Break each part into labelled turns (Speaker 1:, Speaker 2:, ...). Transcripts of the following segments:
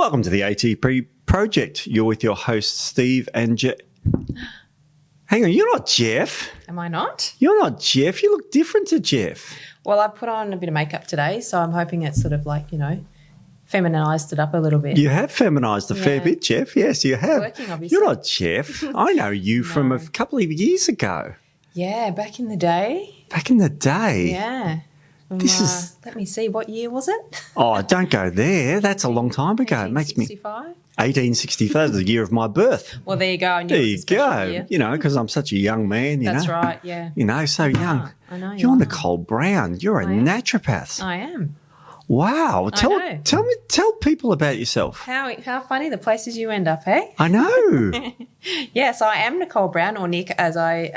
Speaker 1: Welcome to the ATP Project. You're with your hosts, Steve and Jeff. Hang on, you're not Jeff.
Speaker 2: Am I not?
Speaker 1: You're not Jeff. You look different to Jeff.
Speaker 2: Well, I put on a bit of makeup today, so I'm hoping it's sort of like, feminised it up a little bit.
Speaker 1: You have feminised a fair bit, Jeff. Yes, you have.
Speaker 2: Working, obviously.
Speaker 1: You're not Jeff. I know you from a couple of years ago.
Speaker 2: Yeah, back in the day.
Speaker 1: Back in the day?
Speaker 2: Yeah. Let me see, what year was it?
Speaker 1: Oh, don't go there. That's a long time ago. It makes me 1865. That was the year of my birth.
Speaker 2: Well, there you go.
Speaker 1: There you go. Because I'm such a young man.
Speaker 2: That's right. Yeah.
Speaker 1: So young.
Speaker 2: I know.
Speaker 1: You're Nicole Brown. You're a naturopath.
Speaker 2: I am.
Speaker 1: Wow. Tell people about yourself.
Speaker 2: How funny the places you end up, eh?
Speaker 1: I know.
Speaker 2: Yes, I am Nicole Brown, or Nick, as I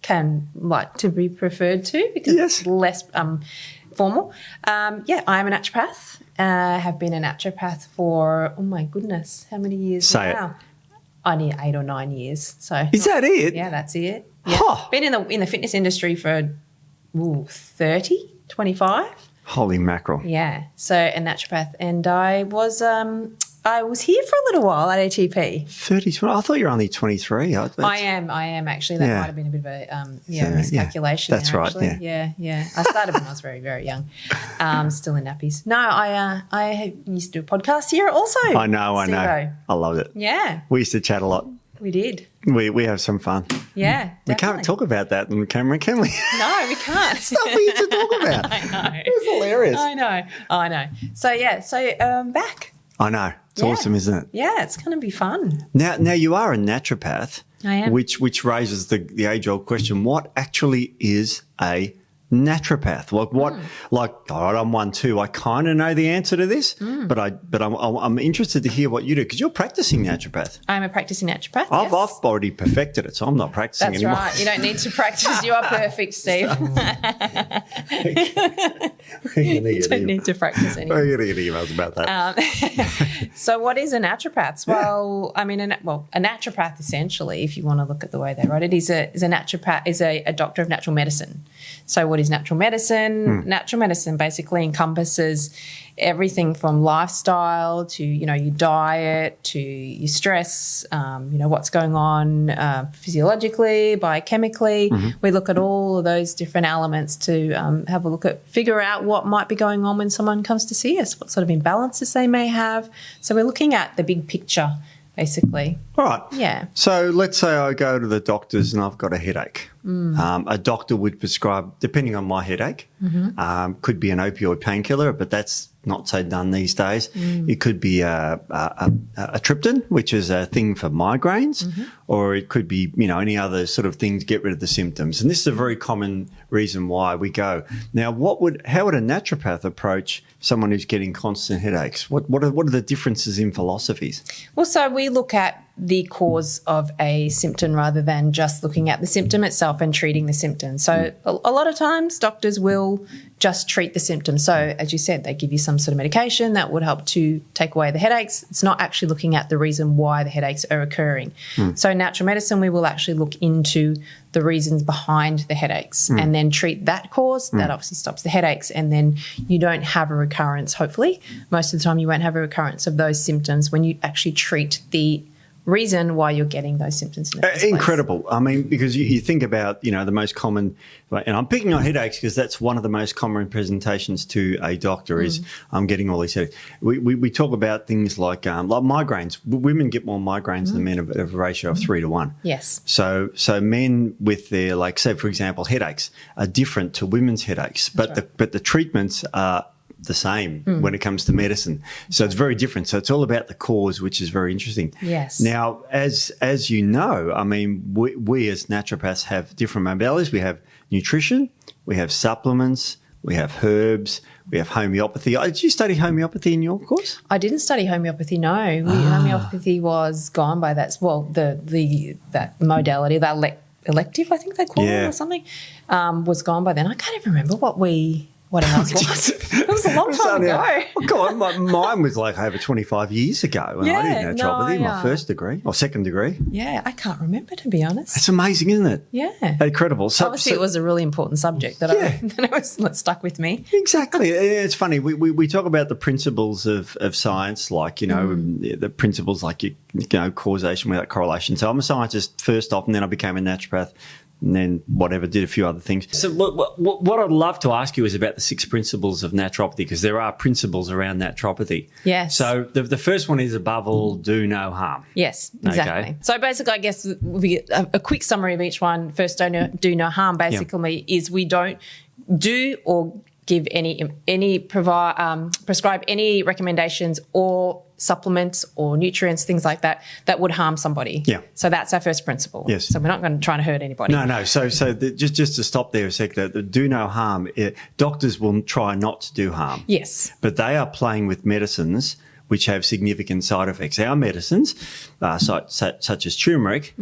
Speaker 2: can like to be preferred to, because it's less formal. I am a naturopath. Have been a naturopath for, oh my goodness, how many years now? I need 8 or 9 years. So
Speaker 1: is that it?
Speaker 2: Yeah, that's it. Yeah.
Speaker 1: Huh.
Speaker 2: Been in the fitness industry for 30, 25.
Speaker 1: Holy mackerel.
Speaker 2: Yeah. So a naturopath, and I was here for a little while at ATP.
Speaker 1: 30, I thought you were only 23.
Speaker 2: I am actually. That might have been a bit of a miscalculation.
Speaker 1: That's
Speaker 2: there,
Speaker 1: right.
Speaker 2: Actually. Yeah. I started when I was very, very young, still in nappies. No, I used to do a podcast here also.
Speaker 1: I know. I loved it.
Speaker 2: Yeah.
Speaker 1: We used to chat a lot.
Speaker 2: We did.
Speaker 1: We have some fun.
Speaker 2: Yeah,
Speaker 1: we can't talk about that on camera, can we?
Speaker 2: No, we can't.
Speaker 1: Stuff we used to talk about.
Speaker 2: I know.
Speaker 1: It was hilarious.
Speaker 2: I know. So back.
Speaker 1: I know. It's awesome, isn't it?
Speaker 2: Yeah, it's going to be fun.
Speaker 1: Now you are a naturopath.
Speaker 2: I am.
Speaker 1: Which raises the age-old question: what actually is a naturopath? All right, I'm one too. I kind of know the answer to this, but I'm interested to hear what you do, because you're practicing naturopath.
Speaker 2: I'm a practicing naturopath.
Speaker 1: I've already perfected it, so I'm not practicing anymore.
Speaker 2: That's right. You don't need to practice. You are perfect, Steve. You don't need to practice anymore.
Speaker 1: I'm going to get emails about that.
Speaker 2: So what is a naturopath? Well, I mean, a naturopath essentially, if you want to look at the way they write it, is a naturopath, is a doctor of natural medicine. So what is natural medicine? Natural medicine basically encompasses everything from lifestyle to, your diet, to your stress, what's going on physiologically, biochemically. We look at all of those different elements to have a look at, figure out what might be going on when someone comes to see us, what sort of imbalances they may have. So we're looking at the big picture, basically.
Speaker 1: All right.
Speaker 2: Yeah.
Speaker 1: So let's say I go to the doctors and I've got a headache. A doctor would prescribe, depending on my headache, could be an opioid painkiller, but that's not so done these days. It could be a triptan, which is a thing for migraines, or it could be, any other sort of thing to get rid of the symptoms. And this is a very common reason why we go. Now, how would a naturopath approach someone who's getting constant headaches? What are the differences in philosophies?
Speaker 2: Well, so we look at the cause of a symptom rather than just looking at the symptom itself and treating the symptom. So a lot of times doctors will just treat the symptom. So as you said, they give you some sort of medication that would help to take away the headaches. It's not actually looking at the reason why the headaches are occurring. So in natural medicine, we will actually look into the reasons behind the headaches and then treat that cause. That obviously stops the headaches, and then you don't have a recurrence, hopefully. Most of the time you won't have a recurrence of those symptoms when you actually treat the reason why you're getting those symptoms in the first place.
Speaker 1: Incredible. I mean, because you think about, the most common, and I'm picking on headaches because that's one of the most common presentations to a doctor is I'm getting all these headaches. We talk about things like migraines. Women get more migraines than men of a ratio of 3 to 1.
Speaker 2: Yes.
Speaker 1: So men with their, say, for example, headaches are different to women's headaches, but the treatments are the same when it comes to medicine. So it's very different. So it's all about the cause, which is very interesting.
Speaker 2: Yes.
Speaker 1: Now, as you know, I mean, we as naturopaths have different modalities. We have nutrition, we have supplements, we have herbs, we have homeopathy. Did you study homeopathy in your course?
Speaker 2: I didn't study homeopathy, no. Homeopathy was gone by that, that modality, that elective, I think they call it, or something, was gone by then. I can't even remember what we what else was it? It was a long time ago.
Speaker 1: God, mine was like over 25 years ago when I did naturopathy, my first degree or second degree.
Speaker 2: Yeah, I can't remember, to be honest.
Speaker 1: It's amazing, isn't it?
Speaker 2: Yeah.
Speaker 1: Incredible. So,
Speaker 2: obviously, it was a really important subject that was stuck with me.
Speaker 1: Exactly. It's funny. We talk about the principles of science, like, the principles like, causation without correlation. So I'm a scientist first off, and then I became a naturopath. And then did a few other things. So what I'd love to ask you is about the 6 principles of naturopathy, because there are principles around naturopathy.
Speaker 2: Yes.
Speaker 1: So the first one is, above all, do no harm.
Speaker 2: Yes, exactly. Okay. So basically, I guess a quick summary of each one. First, do no harm basically is we don't do or give prescribe any recommendations or supplements or nutrients, things like that would harm somebody.
Speaker 1: Yeah.
Speaker 2: So that's our first principle.
Speaker 1: Yes.
Speaker 2: So we're not going to try to hurt anybody.
Speaker 1: No. So just to stop there a sec, the do no harm, doctors will try not to do harm.
Speaker 2: Yes.
Speaker 1: But they are playing with medicines which have significant side effects. Our medicines, such as turmeric,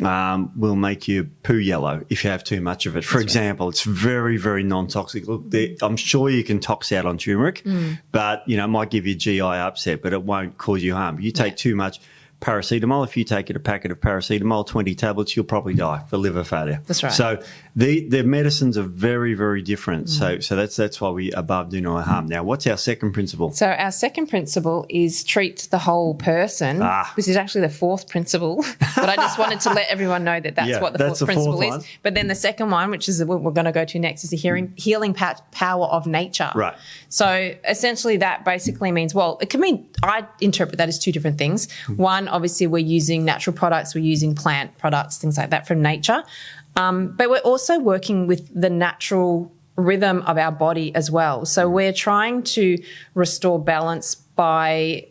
Speaker 1: will make you poo yellow if you have too much of it. For example, it's very, very non-toxic. Look, I'm sure you can tox out on turmeric, but, it might give you GI upset, but it won't cause you harm. You take too much paracetamol. If you take a packet of paracetamol, 20 tablets, you'll probably die for liver failure.
Speaker 2: That's right.
Speaker 1: So the medicines are very, very different. So that's why we above do no harm. Now, what's our second principle?
Speaker 2: So our second principle is treat the whole person. This is actually the fourth principle, but I just wanted to let everyone know that's what the fourth principle is. But then the second one, which is what we're going to go to next, is the healing power of nature.
Speaker 1: Right.
Speaker 2: So essentially that basically means, it can mean, I interpret that as 2 different things. One, obviously we're using natural products, we're using plant products, things like that from nature. But we're also working with the natural rhythm of our body as well. So we're trying to restore balance by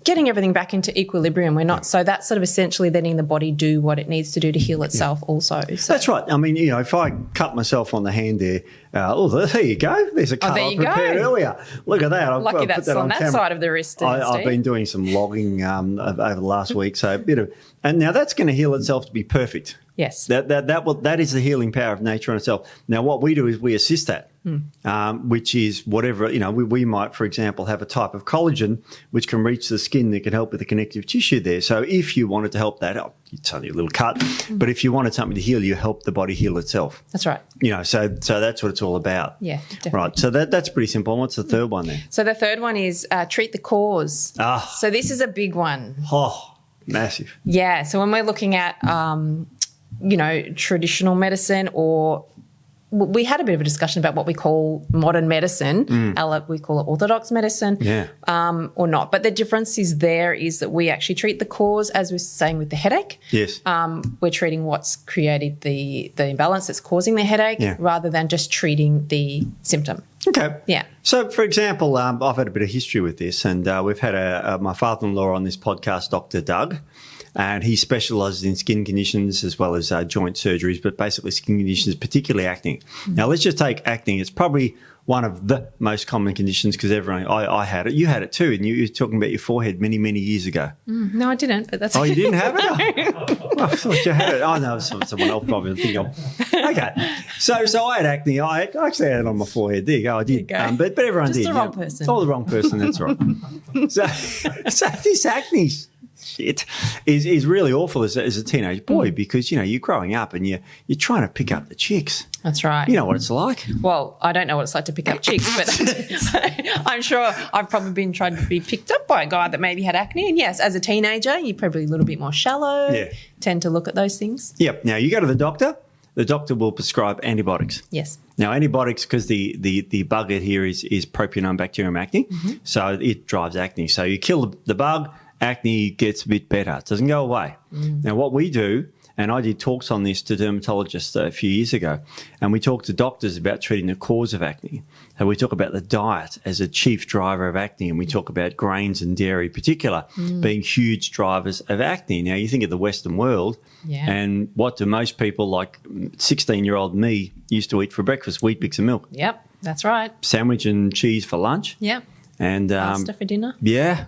Speaker 2: getting everything back into equilibrium. We're not, so that's sort of essentially letting the body do what it needs to do to heal itself also. So.
Speaker 1: That's right. I mean, if I cut myself on the hand there, there you go. There's a cut I prepared earlier. Look at that.
Speaker 2: Lucky that's on that camera. Side of the wrist.
Speaker 1: I've been doing some logging over the last week, so a bit of, and now that's going to heal itself to be perfect.
Speaker 2: Yes.
Speaker 1: That is the healing power of nature in itself. Now, what we do is we assist that, which is whatever, we might, for example, have a type of collagen which can reach the skin that can help with the connective tissue there. So if you wanted to help that, it's only a little cut, but if you wanted something to heal, you help the body heal itself.
Speaker 2: That's right.
Speaker 1: So that's what it's all about.
Speaker 2: Yeah, definitely.
Speaker 1: Right. So that's pretty simple. What's the third one there?
Speaker 2: So the third one is treat the cause. So this is a big one.
Speaker 1: Oh, massive.
Speaker 2: Yeah. So when we're looking at traditional medicine, or we had a bit of a discussion about what we call modern medicine. We call it orthodox medicine, or not. But the difference is that we actually treat the cause, as we're saying with the headache.
Speaker 1: Yes.
Speaker 2: We're treating what's created the imbalance that's causing the headache, rather than just treating the symptom.
Speaker 1: Okay.
Speaker 2: Yeah.
Speaker 1: So, for example, I've had a bit of history with this, and we've had my father-in-law on this podcast, Dr. Doug. And he specialises in skin conditions as well as joint surgeries, but basically skin conditions, particularly acne. Now, let's just take acne. It's probably one of the most common conditions because I had it. You had it too, and you were talking about your forehead many, many years ago.
Speaker 2: No, I didn't, but that's
Speaker 1: okay. Oh, you didn't have it? I thought you had it. Oh, no, someone else probably think of. Okay. So I had acne. I actually had it on my forehead. There you go. I did. But everyone
Speaker 2: just
Speaker 1: did.
Speaker 2: Just the wrong person.
Speaker 1: Oh, the wrong person. That's right. So this acne shit is really awful as a teenage boy because, you're growing up and you're trying to pick up the chicks.
Speaker 2: That's right.
Speaker 1: You know what it's like.
Speaker 2: Well, I don't know what it's like to pick up chicks, but I'm sure I've probably been trying to be picked up by a guy that maybe had acne. And yes, as a teenager, you're probably a little bit more shallow, tend to look at those things.
Speaker 1: Yep. Now, you go to the doctor. The doctor will prescribe antibiotics.
Speaker 2: Yes.
Speaker 1: Now, antibiotics, because the bug here is Propionibacterium acne, so it drives acne. So you kill the bug, acne gets a bit better. It doesn't go away. Now, what we do, and I did talks on this to dermatologists a few years ago, and we talked to doctors about treating the cause of acne. And we talk about the diet as a chief driver of acne, and we talk about grains and dairy in particular being huge drivers of acne. Now, you think of the Western world, and what do most people like 16-year-old me used to eat for breakfast? Wheat bix and milk.
Speaker 2: Yep, that's right.
Speaker 1: Sandwich and cheese for lunch.
Speaker 2: Yep.
Speaker 1: And
Speaker 2: pasta for dinner.
Speaker 1: Yeah.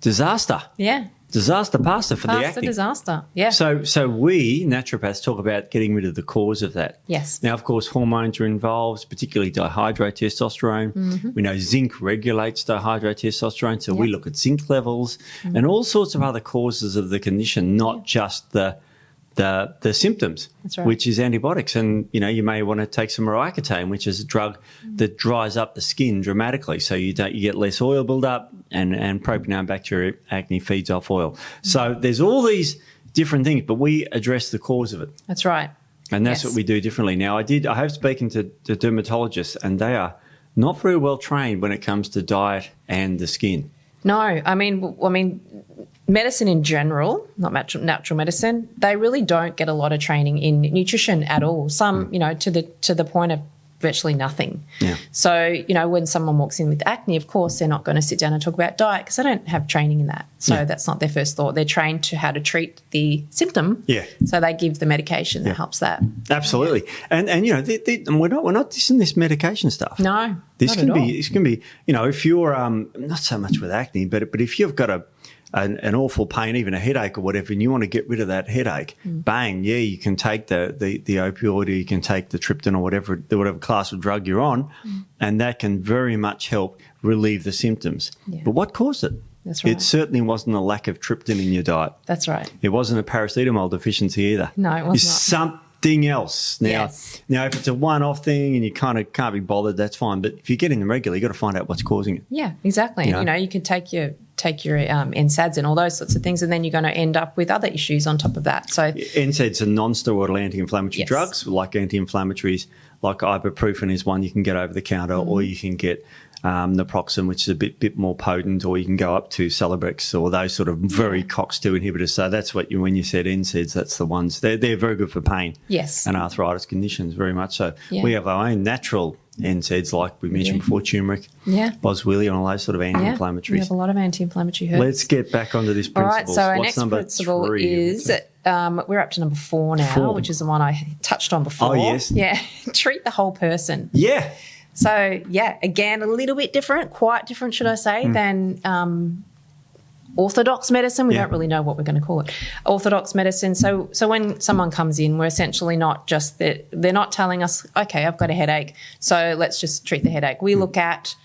Speaker 1: Disaster.
Speaker 2: Yeah.
Speaker 1: disaster pasta for the
Speaker 2: Pasta
Speaker 1: acne.
Speaker 2: disaster. Yeah.
Speaker 1: So we naturopaths talk about getting rid of the cause of that.
Speaker 2: Yes.
Speaker 1: Now, of course, hormones are involved, particularly dihydrate testosterone. We know zinc regulates dihydrate testosterone, so we look at zinc levels and all sorts of other causes of the condition, not just the symptoms,
Speaker 2: That's right.
Speaker 1: which is antibiotics. And, you may want to take some Roaccutane, which is a drug that dries up the skin dramatically. So you get less oil buildup and propionine bacteria acne feeds off oil. So there's all these different things, but we address the cause of it.
Speaker 2: That's right.
Speaker 1: And that's what we do differently. Now, I have spoken to dermatologists, and they are not very well trained when it comes to diet and the skin.
Speaker 2: No, I mean, medicine in general, not natural medicine, they really don't get a lot of training in nutrition at all. Some, to the point of virtually nothing.
Speaker 1: Yeah.
Speaker 2: So, when someone walks in with acne, of course, they're not going to sit down and talk about diet because they don't have training in that. So that's not their first thought. They're trained to how to treat the symptom.
Speaker 1: Yeah.
Speaker 2: So they give the medication that helps that.
Speaker 1: Absolutely. And and we're not dissing this medication stuff.
Speaker 2: No.
Speaker 1: This can be, if you're not so much with acne, but if you've got an awful pain, even a headache or whatever, and you want to get rid of that headache, bang, you can take the opioid, or you can take the triptan or whatever class of drug you're on, and that can very much help relieve the symptoms. Yeah. But what caused it?
Speaker 2: That's right.
Speaker 1: It certainly wasn't a lack of tryptophan in your diet.
Speaker 2: That's right.
Speaker 1: It wasn't a paracetamol deficiency either.
Speaker 2: No, it was
Speaker 1: it's something else. Now, if it's a one-off thing and you kind of can't be bothered, that's fine. But if you're getting them regularly, you've got to find out what's causing it.
Speaker 2: Yeah, exactly. You can take your NSAIDs and all those sorts of things, and then you're going to end up with other issues on top of that. So
Speaker 1: NSAIDs are non-steroidal anti-inflammatory drugs, like anti-inflammatories, like ibuprofen is one you can get over the counter, or you can get naproxen, which is a bit more potent, or you can go up to Celebrex or those sort of very COX-2 inhibitors. So that's what when you said NSAIDs, that's the ones. They're very good for pain and arthritis conditions, very much so. Yeah. We have our own natural NSAIDs, like we mentioned before, turmeric, boswellia, and all those sort of anti-inflammatories.
Speaker 2: We have a lot of anti-inflammatory herbs.
Speaker 1: Let's get back onto this principle.
Speaker 2: All right, so our next principle 3? Is we're up to number 4 now, which is the one I touched on before.
Speaker 1: Oh, yes.
Speaker 2: Yeah, treat the whole person.
Speaker 1: Yeah.
Speaker 2: So, again, a little bit different, quite different, should I say, than orthodox medicine. We don't really know what we're going to call it. Orthodox medicine. So when someone comes in, we're essentially not just they're not telling us, okay, I've got a headache, so let's just treat the headache. We look at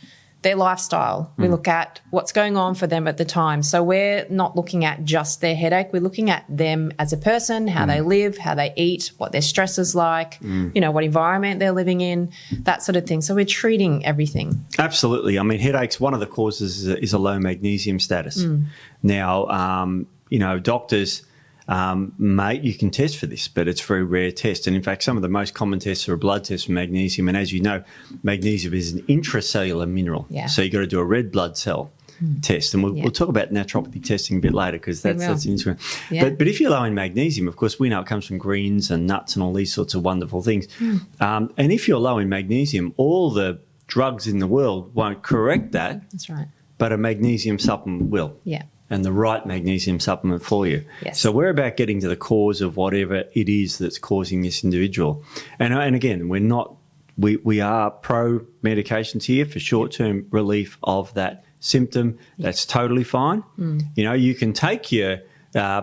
Speaker 2: their lifestyle. We look at what's going on for them at the time. So we're not looking at just their headache. We're looking at them as a person, how they live, how they eat, what their stress is like, what environment they're living in, that sort of thing. So we're treating everything.
Speaker 1: Absolutely. I mean, headaches, one of the causes is a low magnesium status. Now, doctors, you can test for this, but it's a very rare test. And in fact, some of the most common tests are a blood test for magnesium. And as you know, magnesium is an intracellular mineral. Yeah. So you've got to do a red blood cell test. And we'll talk about naturopathy testing a bit later, because that's interesting. Yeah. But if you're low in magnesium, of course, we know it comes from greens and nuts and all these sorts of wonderful things. And if you're low in magnesium, all the drugs in the world won't correct that.
Speaker 2: That's right.
Speaker 1: But a magnesium supplement will. Yeah. And the right magnesium supplement for you. Yes. So we're about getting to the cause of whatever it is that's causing this individual. And again, we are pro medications here for short-term relief of that symptom. That's totally fine. You can take your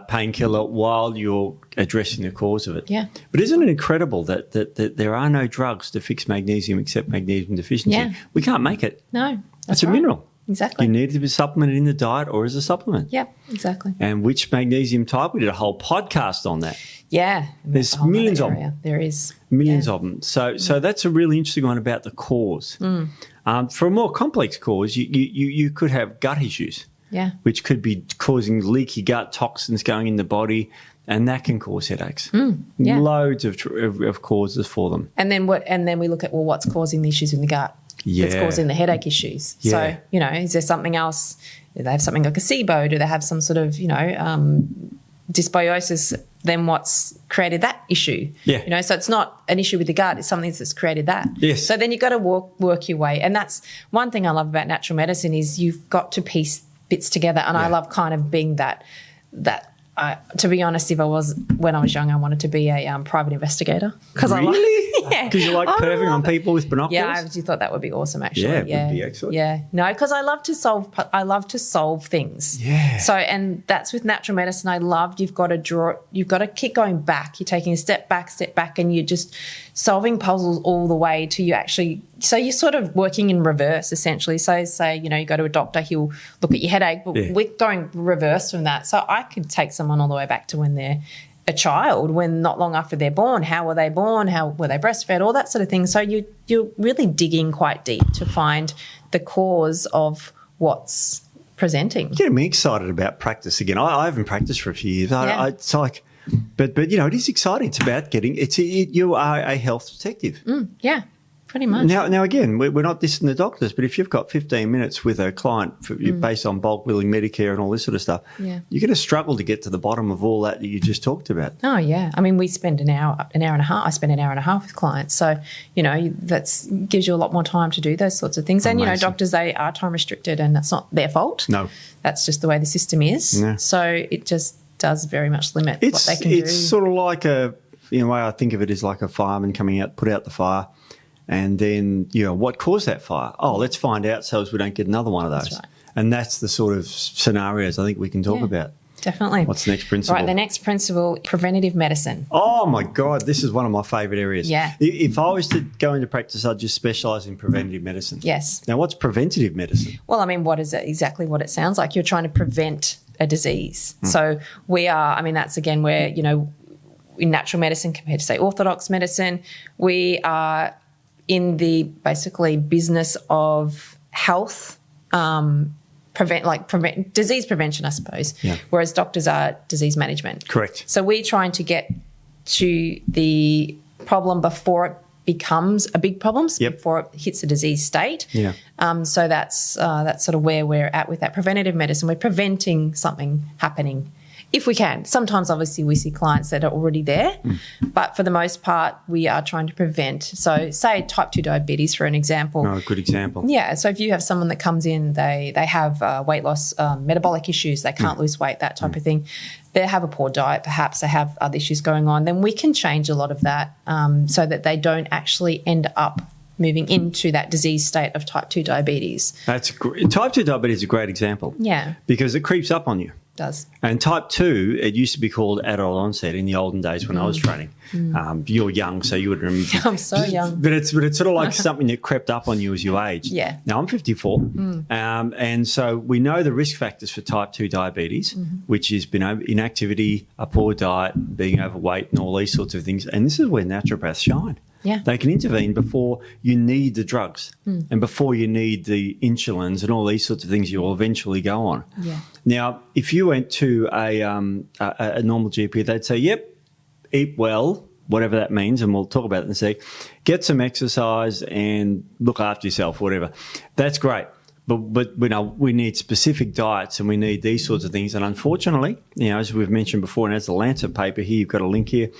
Speaker 1: painkiller while you're addressing the cause of it. Yeah. But isn't it incredible that there are no drugs to fix magnesium except magnesium deficiency? Yeah. We can't make it.
Speaker 2: No.
Speaker 1: It's a mineral.
Speaker 2: Exactly.
Speaker 1: You need to be supplemented in the diet or as a supplement.
Speaker 2: Yeah, exactly.
Speaker 1: And which magnesium type? We did a whole podcast on that.
Speaker 2: Yeah.
Speaker 1: There's millions of them.
Speaker 2: There is.
Speaker 1: Millions of them. So that's a really interesting one about the cause. For a more complex cause, you could have gut issues. Yeah. Which could be causing leaky gut, toxins going in the body, and that can cause headaches. Loads of causes for them.
Speaker 2: And then we look at, what's causing the issues in the gut? That's causing the headache issues. Yeah. So, is there something else? Do they have something like a SIBO? Do they have some sort of, dysbiosis? Then what's created that issue? Yeah. So it's not an issue with the gut. It's something that's created that. Yes. So then you've got to work your way. And that's one thing I love about natural medicine is you've got to piece bits together. And I love kind of being that To be honest, when I was young, I wanted to be a private investigator.
Speaker 1: Really?
Speaker 2: Yeah.
Speaker 1: Because you like perving on people with binoculars?
Speaker 2: Yeah, I actually thought that would be awesome, actually.
Speaker 1: Yeah, it would be excellent.
Speaker 2: Yeah. No, because I love to solve things.
Speaker 1: Yeah.
Speaker 2: So, and that's with natural medicine. I loved you've got to keep going back. You're taking a step back, and you're just solving puzzles all the way to you actually. So you're sort of working in reverse, essentially. So say, you go to a doctor, he'll look at your headache, but we're going reverse from that. So I could take someone all the way back to when they're a child, when not long after they're born, how were they born, how were they breastfed, all that sort of thing. So you're really digging quite deep to find the cause of what's presenting.
Speaker 1: Getting me excited about practice again. I haven't practiced for a few years. It's like, but it is exciting. It's about you are a health detective.
Speaker 2: Yeah. Pretty much.
Speaker 1: Now again, we're not dissing the doctors, but if you've got 15 minutes with a client based on bulk billing, Medicare and all this sort of stuff, you're going to struggle to get to the bottom of all that you just talked about.
Speaker 2: Oh, yeah. I mean, we spend an hour and a half. I spend an hour and a half with clients. So, that gives you a lot more time to do those sorts of things.
Speaker 1: Amazing.
Speaker 2: And, doctors, they are time restricted, and that's not their fault.
Speaker 1: No.
Speaker 2: That's just the way the system is.
Speaker 1: Yeah.
Speaker 2: So it just does very much limit what they can do.
Speaker 1: It's sort of like way I think of it is like a fireman coming out, put out the fire. And then, what caused that fire? Oh, let's find out so as we don't get another one of those.
Speaker 2: That's right.
Speaker 1: And that's the sort of scenarios I think we can talk about.
Speaker 2: Definitely.
Speaker 1: What's the next principle?
Speaker 2: Right, the next principle, preventative medicine.
Speaker 1: Oh, my God, this is one of my favourite areas.
Speaker 2: Yeah.
Speaker 1: If I was to go into practice, I'd just specialise in preventative medicine.
Speaker 2: Yes.
Speaker 1: Now, what's preventative medicine?
Speaker 2: Well, I mean, what is it? Exactly what it sounds like. You're trying to prevent a disease. So that's again where, in natural medicine compared to, say, orthodox medicine, we are in the basically business of health, disease prevention, I suppose, whereas doctors are disease management.
Speaker 1: Correct.
Speaker 2: So we're trying to get to the problem before it becomes a big problem, before it hits a disease state.
Speaker 1: Yeah.
Speaker 2: So that's sort of where we're at with that preventative medicine. We're preventing something happening if we can. Sometimes, obviously, we see clients that are already there, but for the most part, we are trying to prevent. So say type 2 diabetes, for an example.
Speaker 1: Oh, a good example.
Speaker 2: Yeah, so if you have someone that comes in, they have weight loss, metabolic issues, they can't lose weight, that type of thing. They have a poor diet, perhaps they have other issues going on, then we can change a lot of that so that they don't actually end up moving into that disease state of type 2 diabetes.
Speaker 1: Type 2 diabetes is a great example.
Speaker 2: Yeah.
Speaker 1: Because it creeps up on you.
Speaker 2: Does.
Speaker 1: And type 2, it used to be called adult onset in the olden days when I was training. You're young, so you would remember.
Speaker 2: I'm so young.
Speaker 1: But it's sort of like something that crept up on you as you aged.
Speaker 2: Yeah.
Speaker 1: Now, I'm 54. And so we know the risk factors for type 2 diabetes, which is inactivity, a poor diet, being overweight and all these sorts of things. And this is where naturopaths shine.
Speaker 2: Yeah.
Speaker 1: They can intervene before you need the drugs and before you need the insulins and all these sorts of things you'll eventually go on.
Speaker 2: Yeah.
Speaker 1: Now, if you went to a normal GP, they'd say, yep, eat well, whatever that means, and we'll talk about it in a sec. Get some exercise and look after yourself, whatever. That's great. But we need specific diets and we need these sorts of things. And unfortunately, as we've mentioned before, and as the Lancet paper here, you've got a link here,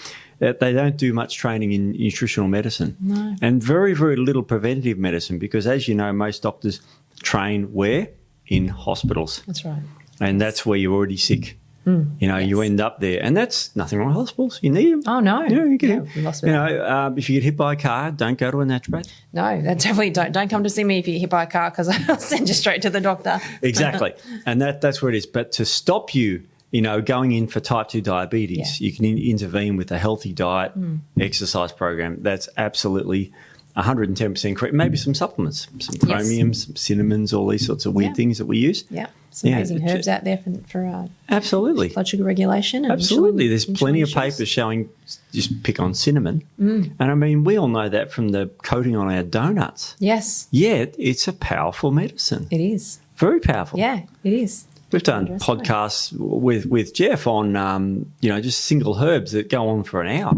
Speaker 1: they don't do much training in nutritional medicine.
Speaker 2: No.
Speaker 1: And very, very little preventative medicine because, as you know, most doctors train where? In hospitals.
Speaker 2: That's right.
Speaker 1: And that's where you're already sick. You end up there. And that's nothing wrong with hospitals. You need them.
Speaker 2: Oh, no.
Speaker 1: You get
Speaker 2: If
Speaker 1: if you get hit by a car, don't go to a naturopath.
Speaker 2: No, that definitely don't come to see me if you get hit by a car because I'll send you straight to the doctor.
Speaker 1: Exactly. And that's where it is. But to stop you, going in for type 2 diabetes, you can intervene with a healthy diet, exercise program. That's absolutely 110% correct. Maybe some supplements, some chromium, some cinnamons, all these sorts of weird things that we use.
Speaker 2: Yeah. Some amazing herbs out there for
Speaker 1: absolutely
Speaker 2: blood sugar regulation. And
Speaker 1: absolutely. There's plenty of
Speaker 2: issues.
Speaker 1: papers showing just pick on cinnamon. And I mean, we all know that from the coating on our donuts.
Speaker 2: Yes.
Speaker 1: Yet it's a powerful medicine.
Speaker 2: It is.
Speaker 1: Very powerful.
Speaker 2: Yeah, it is.
Speaker 1: We've done podcasts with Jeff on, just single herbs that go on for an hour.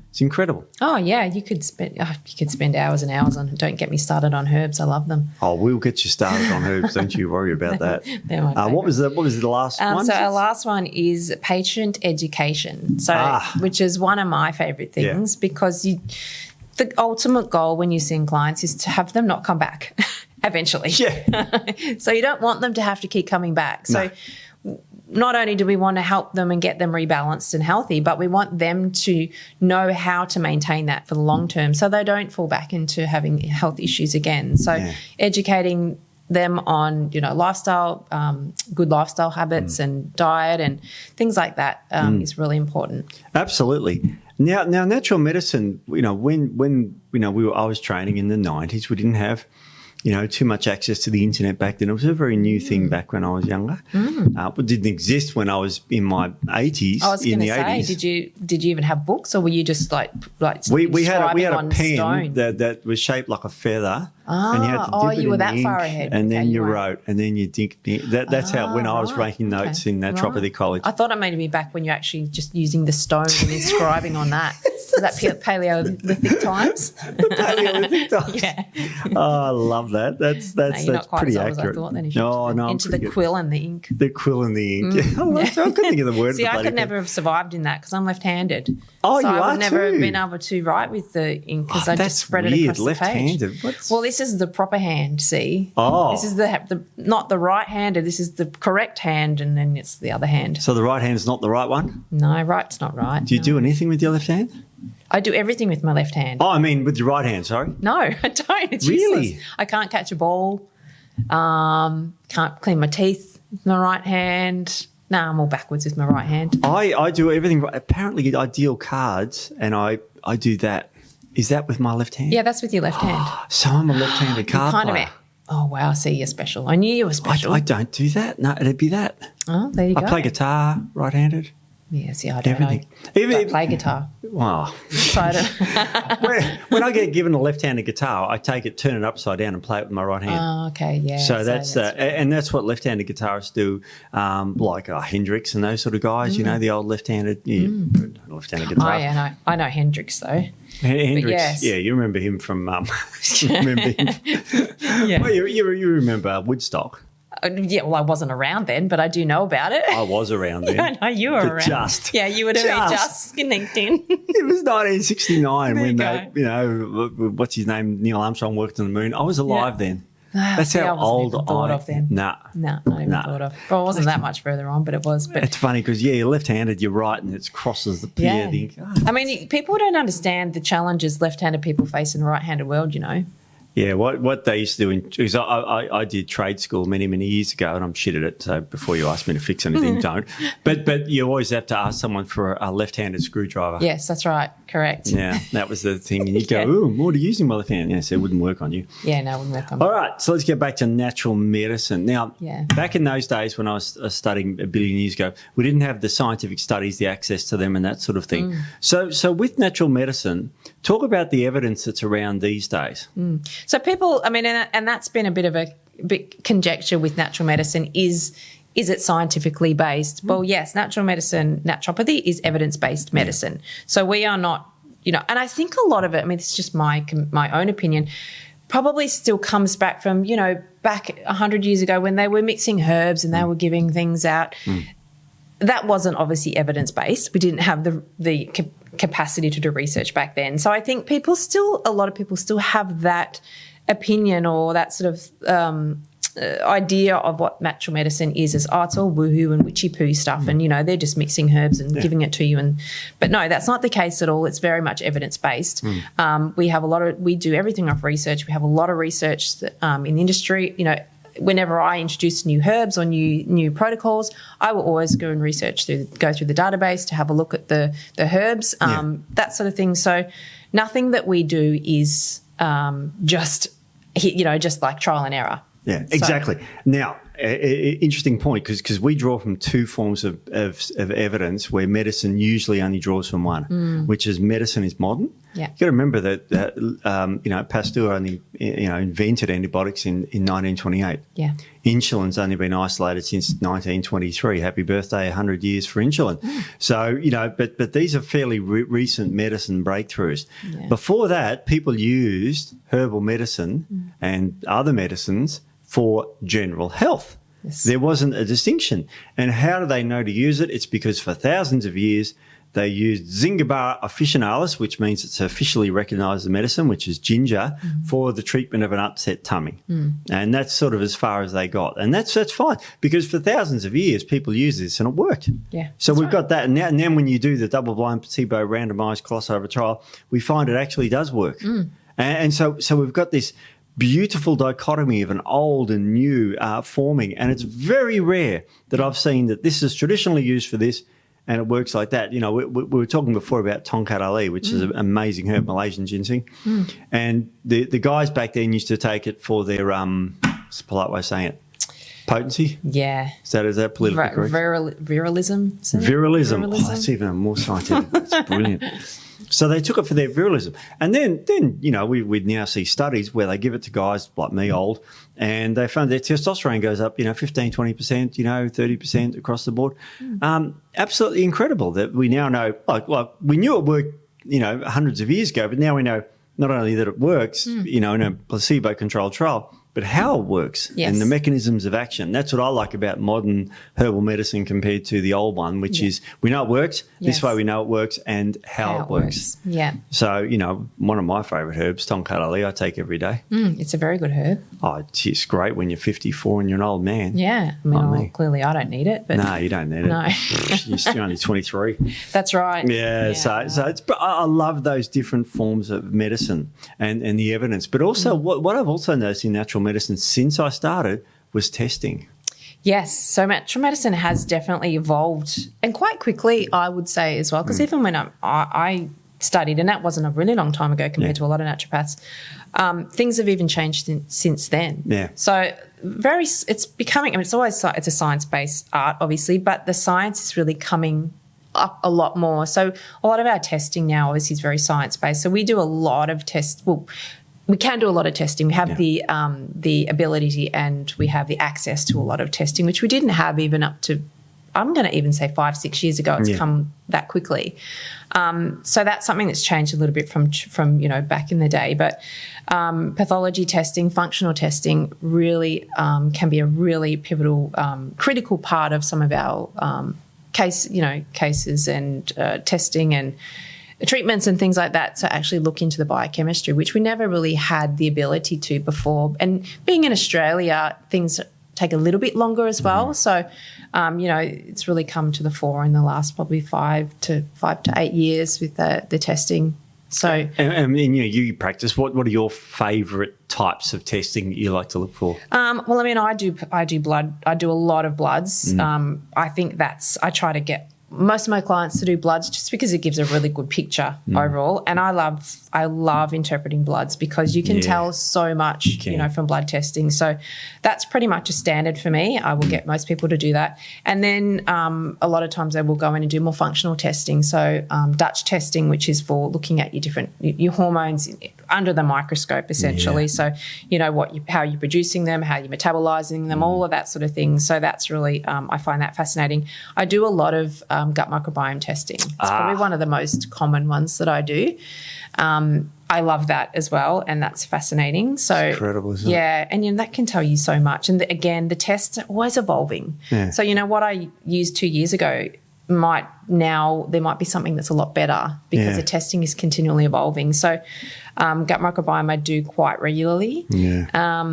Speaker 1: It's incredible.
Speaker 2: Oh, yeah. You could spend hours and hours on it. Don't get me started on herbs. I love them.
Speaker 1: Oh, we'll get you started on herbs. Don't you worry about that. What was the last one?
Speaker 2: So our last one is patient education. So, which is one of my favourite things because the ultimate goal when you're seeing clients is to have them not come back eventually.
Speaker 1: Yeah.
Speaker 2: So you don't want them to have to keep coming back. So not only do we want to help them and get them rebalanced and healthy, but we want them to know how to maintain that for the long term so they don't fall back into having health issues again. So educating them on, lifestyle, good lifestyle habits and diet and things like that is really important.
Speaker 1: Absolutely. Now, natural medicine, when I was training in the 90s, we didn't have too much access to the internet back then. It was a very new thing back when I was younger. It didn't exist when I was in my 80s.
Speaker 2: I was going to say,
Speaker 1: 80s.
Speaker 2: did you even have books, or were you just like
Speaker 1: we had a
Speaker 2: on
Speaker 1: pen
Speaker 2: stone?
Speaker 1: that was shaped like a feather, and you had to dip it
Speaker 2: you were
Speaker 1: in
Speaker 2: that
Speaker 1: the
Speaker 2: far
Speaker 1: ink,
Speaker 2: ahead.
Speaker 1: and then
Speaker 2: Okay,
Speaker 1: you
Speaker 2: right.
Speaker 1: wrote, and then you dink. That's how when I was making notes in Naturopathy College.
Speaker 2: I thought it made me back when you're actually just using the stone and then scribing on that. Was that Paleolithic times?
Speaker 1: Paleolithic times.
Speaker 2: Yeah.
Speaker 1: Oh, I love that. That's
Speaker 2: You're not quite
Speaker 1: pretty
Speaker 2: as old as I
Speaker 1: accurate.
Speaker 2: thought then.
Speaker 1: Into
Speaker 2: the quill and the ink.
Speaker 1: The quill and the ink. I couldn't think of the word.
Speaker 2: See, I could never have survived in that because I'm left-handed.
Speaker 1: Oh,
Speaker 2: so
Speaker 1: you
Speaker 2: I
Speaker 1: are
Speaker 2: would never have
Speaker 1: too.
Speaker 2: been able to write with the ink because I
Speaker 1: that's
Speaker 2: just spread
Speaker 1: weird.
Speaker 2: it across
Speaker 1: Left-handed.
Speaker 2: the page. Well, this is the proper hand, see?
Speaker 1: Oh.
Speaker 2: This is the not the right-handed. This is the correct hand, and then it's the other hand.
Speaker 1: So the right hand's not the right one?
Speaker 2: No, right's not right.
Speaker 1: Do you do anything with your left hand?
Speaker 2: I do everything with my left hand.
Speaker 1: Oh, I mean with your right hand, sorry.
Speaker 2: No, I don't. It's
Speaker 1: Really?
Speaker 2: useless. I can't catch a ball. Can't clean my teeth with my right hand. No, I'm all backwards with my right hand.
Speaker 1: I do everything right. Apparently I deal cards and I do that. Is that with my left hand?
Speaker 2: Yeah, that's with your left hand.
Speaker 1: So I'm a left-handed card player.
Speaker 2: Oh, wow. See, you're special. I knew you were special.
Speaker 1: I don't do that. No, it'd be that.
Speaker 2: Oh, there you go.
Speaker 1: I play guitar right-handed.
Speaker 2: Yeah, see, I don't
Speaker 1: Everything.
Speaker 2: know. I play guitar.
Speaker 1: Wow.
Speaker 2: So I don't.
Speaker 1: when I get given a left-handed guitar, I take it, turn it upside down and play it with my right hand.
Speaker 2: Oh, okay, yeah.
Speaker 1: So that's and that's what left-handed guitarists do, like Hendrix and those sort of guys, the old left-handed left-handed guitar.
Speaker 2: Oh, yeah, no. I know Hendrix, though.
Speaker 1: Hendrix,
Speaker 2: yes.
Speaker 1: yeah, you remember him from, you remember him.
Speaker 2: Yeah.
Speaker 1: Well, you remember Woodstock.
Speaker 2: Yeah, well, I wasn't around then, but I do know about it.
Speaker 1: I was around then.
Speaker 2: I know you were
Speaker 1: But
Speaker 2: around.
Speaker 1: just.
Speaker 2: Yeah, you would have just connecting.
Speaker 1: It was 1969 when
Speaker 2: There
Speaker 1: they, what's his name, Neil Armstrong worked on the moon. I was alive then. That's
Speaker 2: See,
Speaker 1: how old
Speaker 2: I thought of then.
Speaker 1: Nah.
Speaker 2: No, not even thought of. Well, it wasn't that much further on, but it was. But
Speaker 1: It's funny because, you're left-handed, you're right, and it crosses the pier.
Speaker 2: yeah. I mean, people don't understand the challenges left-handed people face in a right-handed world,
Speaker 1: Yeah, what they used to do, because I did trade school many, many years ago, and I'm shit at it, so before you ask me to fix anything, don't. But you always have to ask someone for a left-handed screwdriver.
Speaker 2: Yes, that's right. Correct.
Speaker 1: Yeah, that was the thing. And you go, oh, I'm already using my left hand. Yeah, so it wouldn't work on you.
Speaker 2: Yeah, no, it wouldn't work on me.
Speaker 1: All right, so let's get back to natural medicine. Now, back in those days when I was studying a billion years ago, we didn't have the scientific studies, the access to them and that sort of thing. So with natural medicine, talk about the evidence that's around these days.
Speaker 2: So people, I mean, and that's been a bit of a bit conjecture with natural medicine is it scientifically based? Well, yes, natural medicine, naturopathy is evidence-based medicine. So we are not, and I think a lot of it, I mean, it's just my own opinion, probably still comes back from, back 100 years ago when they were mixing herbs and they were giving things out. That wasn't obviously evidence-based. We didn't have the capacity to do research back then. So I think a lot of people still have that opinion or that sort of idea of what natural medicine is as it's all woohoo and witchy poo stuff and they're just mixing herbs and giving it to you but no, that's not the case at all. It's very much evidence based. We do everything off research. We have a lot of research that, in the industry. Whenever I introduce new herbs or new protocols, I will always go and go through the database to have a look at the herbs, that sort of thing. So nothing that we do is just like trial and error.
Speaker 1: Yeah, exactly. Now, interesting point because we draw from two forms of evidence where medicine usually only draws from one, which is medicine is modern.
Speaker 2: Yeah.
Speaker 1: You've got to remember that Pasteur only invented antibiotics in 1928.
Speaker 2: Yeah.
Speaker 1: Insulin's only been isolated since 1923. Happy birthday, 100 years for insulin. So, but these are fairly recent medicine breakthroughs. Yeah. Before that, people used herbal medicine and other medicines for general health.
Speaker 2: Yes.
Speaker 1: There wasn't a distinction. And how do they know to use it? It's because for thousands of years, they used Zingiber officinalis, which means it's officially recognised as a medicine, which is ginger, for the treatment of an upset tummy. And that's sort of as far as they got. And that's fine, because for thousands of years, people used this and it worked.
Speaker 2: Yeah.
Speaker 1: So we've got that. And then when you do the double-blind, placebo, randomised crossover trial, we find it actually does work. And so we've got this beautiful dichotomy of an old and new forming. And it's very rare that I've seen that this is traditionally used for this, and it works like that. You know, we were talking before about Tongkat Ali, which is an amazing herb, Malaysian ginseng. And the guys back then used to take it for their, what's the polite way of saying it? Potency?
Speaker 2: Yeah.
Speaker 1: Is that politically correct?
Speaker 2: Virilism.
Speaker 1: Virilism. Oh, that's even more scientific. That's brilliant. So they took it for their virilism. And then you know, we'd now see studies where they give it to guys like me, old, and they found their testosterone goes up, you know, 15, 20%, you know, 30% across the board. Absolutely incredible that we now know, like we knew it worked, you know, hundreds of years ago, but now we know not only that it works, you know, in a placebo-controlled trial, but how it works and the mechanisms of action. That's what I like about modern herbal medicine compared to the old one, which is we know it works, this way we know it works, and how it works.
Speaker 2: Yeah.
Speaker 1: So, you know, one of my favourite herbs, Tongkat Ali, I take every day.
Speaker 2: It's a very good herb.
Speaker 1: Oh, it's great when you're 54 and you're an old man.
Speaker 2: Yeah. I mean, clearly I don't need it. But
Speaker 1: no, you don't need it.
Speaker 2: No.
Speaker 1: You're only 23.
Speaker 2: That's right.
Speaker 1: Yeah, so it's, I love those different forms of medicine and the evidence. But also what I've also noticed in natural medicine since I started was testing.
Speaker 2: Yes, so natural medicine has definitely evolved, and quite quickly, I would say as well, because even when I studied, and that wasn't a really long time ago compared to a lot of naturopaths, things have even changed since then.
Speaker 1: Yeah.
Speaker 2: So it's becoming, I mean, it's a science-based art, obviously, but the science is really coming up a lot more. So a lot of our testing now obviously is very science-based. So we do a lot of tests. Well, we can do a lot of testing. We have the ability and we have the access to a lot of testing, which we didn't have even up to, I'm going to even say 5-6 years ago. It's come that quickly. So that's something that's changed a little bit from you know, back in the day. But pathology testing, functional testing really can be a really pivotal, critical part of some of our cases and testing and treatments and things like that, to actually look into the biochemistry, which we never really had the ability to before. And being in Australia, things take a little bit longer as well. So, you know, it's really come to the fore in the last probably 5 to 8 years with the testing. So,
Speaker 1: and you know, you practice. What are your favourite types of testing that you like to look for?
Speaker 2: Well, I mean, I do blood. I do a lot of bloods. I think I try to get most of my clients to do bloods just because it gives a really good picture overall. And I love interpreting bloods because you can tell so much, you know, from blood testing. So that's pretty much a standard for me. I will get most people to do that. And then a lot of times they will go in and do more functional testing. So Dutch testing, which is for looking at your hormones under the microscope, essentially. Yeah. So, you know, how you're producing them, how you're metabolizing them, all of that sort of thing. So that's really, I find that fascinating. I do a lot of gut microbiome testing. It's probably one of the most common ones that I do. I love that as well, and that's fascinating. So
Speaker 1: it's incredible, isn't it?
Speaker 2: Yeah, and you know, that can tell you so much. And again, the tests are always evolving. Yeah. So, you know, what I used 2 years ago there might be something that's a lot better because the testing is continually evolving. So gut microbiome I do quite regularly. Yeah.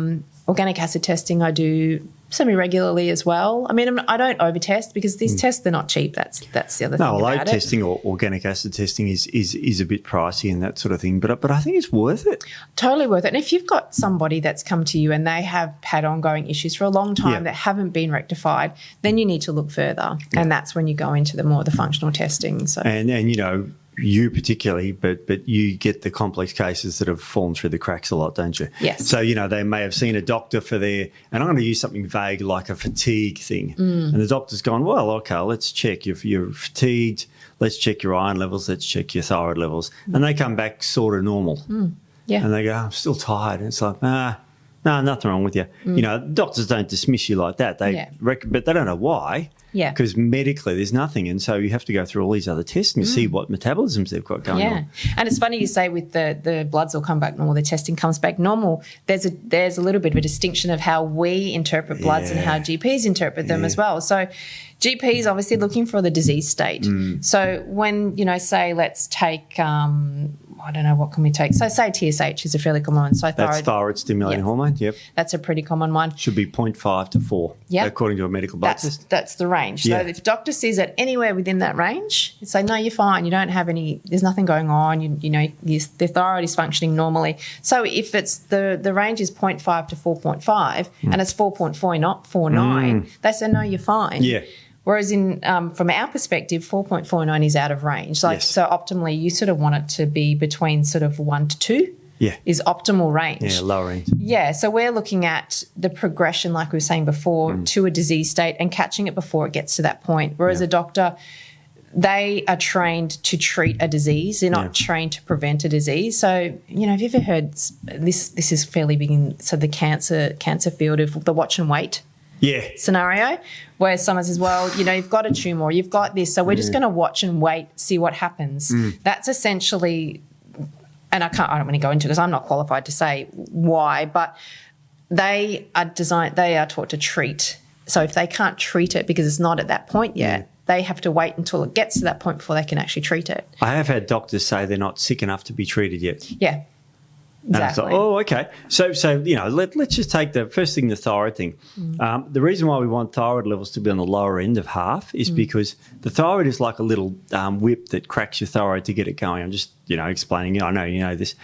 Speaker 2: Organic acid testing I do semi-regularly as well. I mean, I don't over-test because these tests, they're not cheap. That's the other thing about
Speaker 1: load testing or organic acid testing is a bit pricey and that sort of thing, but I think it's worth it.
Speaker 2: Totally worth it. And if you've got somebody that's come to you and they have had ongoing issues for a long time that haven't been rectified, then you need to look further, and that's when you go into the functional testing. So
Speaker 1: and you know, you particularly, but you get the complex cases that have fallen through the cracks a lot, don't you?
Speaker 2: Yes.
Speaker 1: So, you know, they may have seen a doctor for and I'm going to use something vague like a fatigue thing. And the doctor's gone, well, okay, let's check. You're fatigued. Let's check your iron levels. Let's check your thyroid levels. And they come back sort of normal. Yeah. And they go, I'm still tired. And it's like, no, nothing wrong with you. You know, doctors don't dismiss you like that. But they don't know why.
Speaker 2: Yeah.
Speaker 1: Because medically there's nothing. And so you have to go through all these other tests and see what metabolisms they've got going on.
Speaker 2: And it's funny you say with the bloods will come back normal, the testing comes back normal. There's a little bit of a distinction of how we interpret bloods and how GPs interpret them as well. So GPs obviously looking for the disease state. So when, say let's take I don't know, what can we take? So say TSH is a fairly common one. So
Speaker 1: that's thyroid stimulating hormone,
Speaker 2: That's a pretty common one.
Speaker 1: Should be 0.5 to 4, according to a medical blood test.
Speaker 2: That's the range. So if doctor sees it anywhere within that range, it's like, no, you're fine. You don't have there's nothing going on. The thyroid is functioning normally. So if it's the range is 0.5 to 4.5 and it's 4.4, not 4.9, they say, no, you're fine.
Speaker 1: Yeah.
Speaker 2: Whereas from our perspective, 4.49 is out of range. So optimally, you sort of want it to be between sort of 1 to 2 is optimal range.
Speaker 1: Yeah, lower range.
Speaker 2: Yeah, so we're looking at the progression, like we were saying before, to a disease state and catching it before it gets to that point. Whereas a doctor, they are trained to treat a disease. They're not trained to prevent a disease. So, have you ever heard this is fairly big in the cancer field of the watch and wait scenario, where someone says, well, you've got a tumour, you've got this, so we're just going to watch and wait, see what happens. That's essentially, and I don't want to go into it because I'm not qualified to say why, but they are taught to treat. So if they can't treat it because it's not at that point yet, they have to wait until it gets to that point before they can actually treat it.
Speaker 1: I have had doctors say they're not sick enough to be treated yet.
Speaker 2: Yeah. Exactly.
Speaker 1: And I thought, okay. So let's just take the first thing, the thyroid thing. The reason why we want thyroid levels to be on the lower end of half is because the thyroid is like a little whip that cracks your thyroid to get it going. I'm just, explaining it. I know you know this.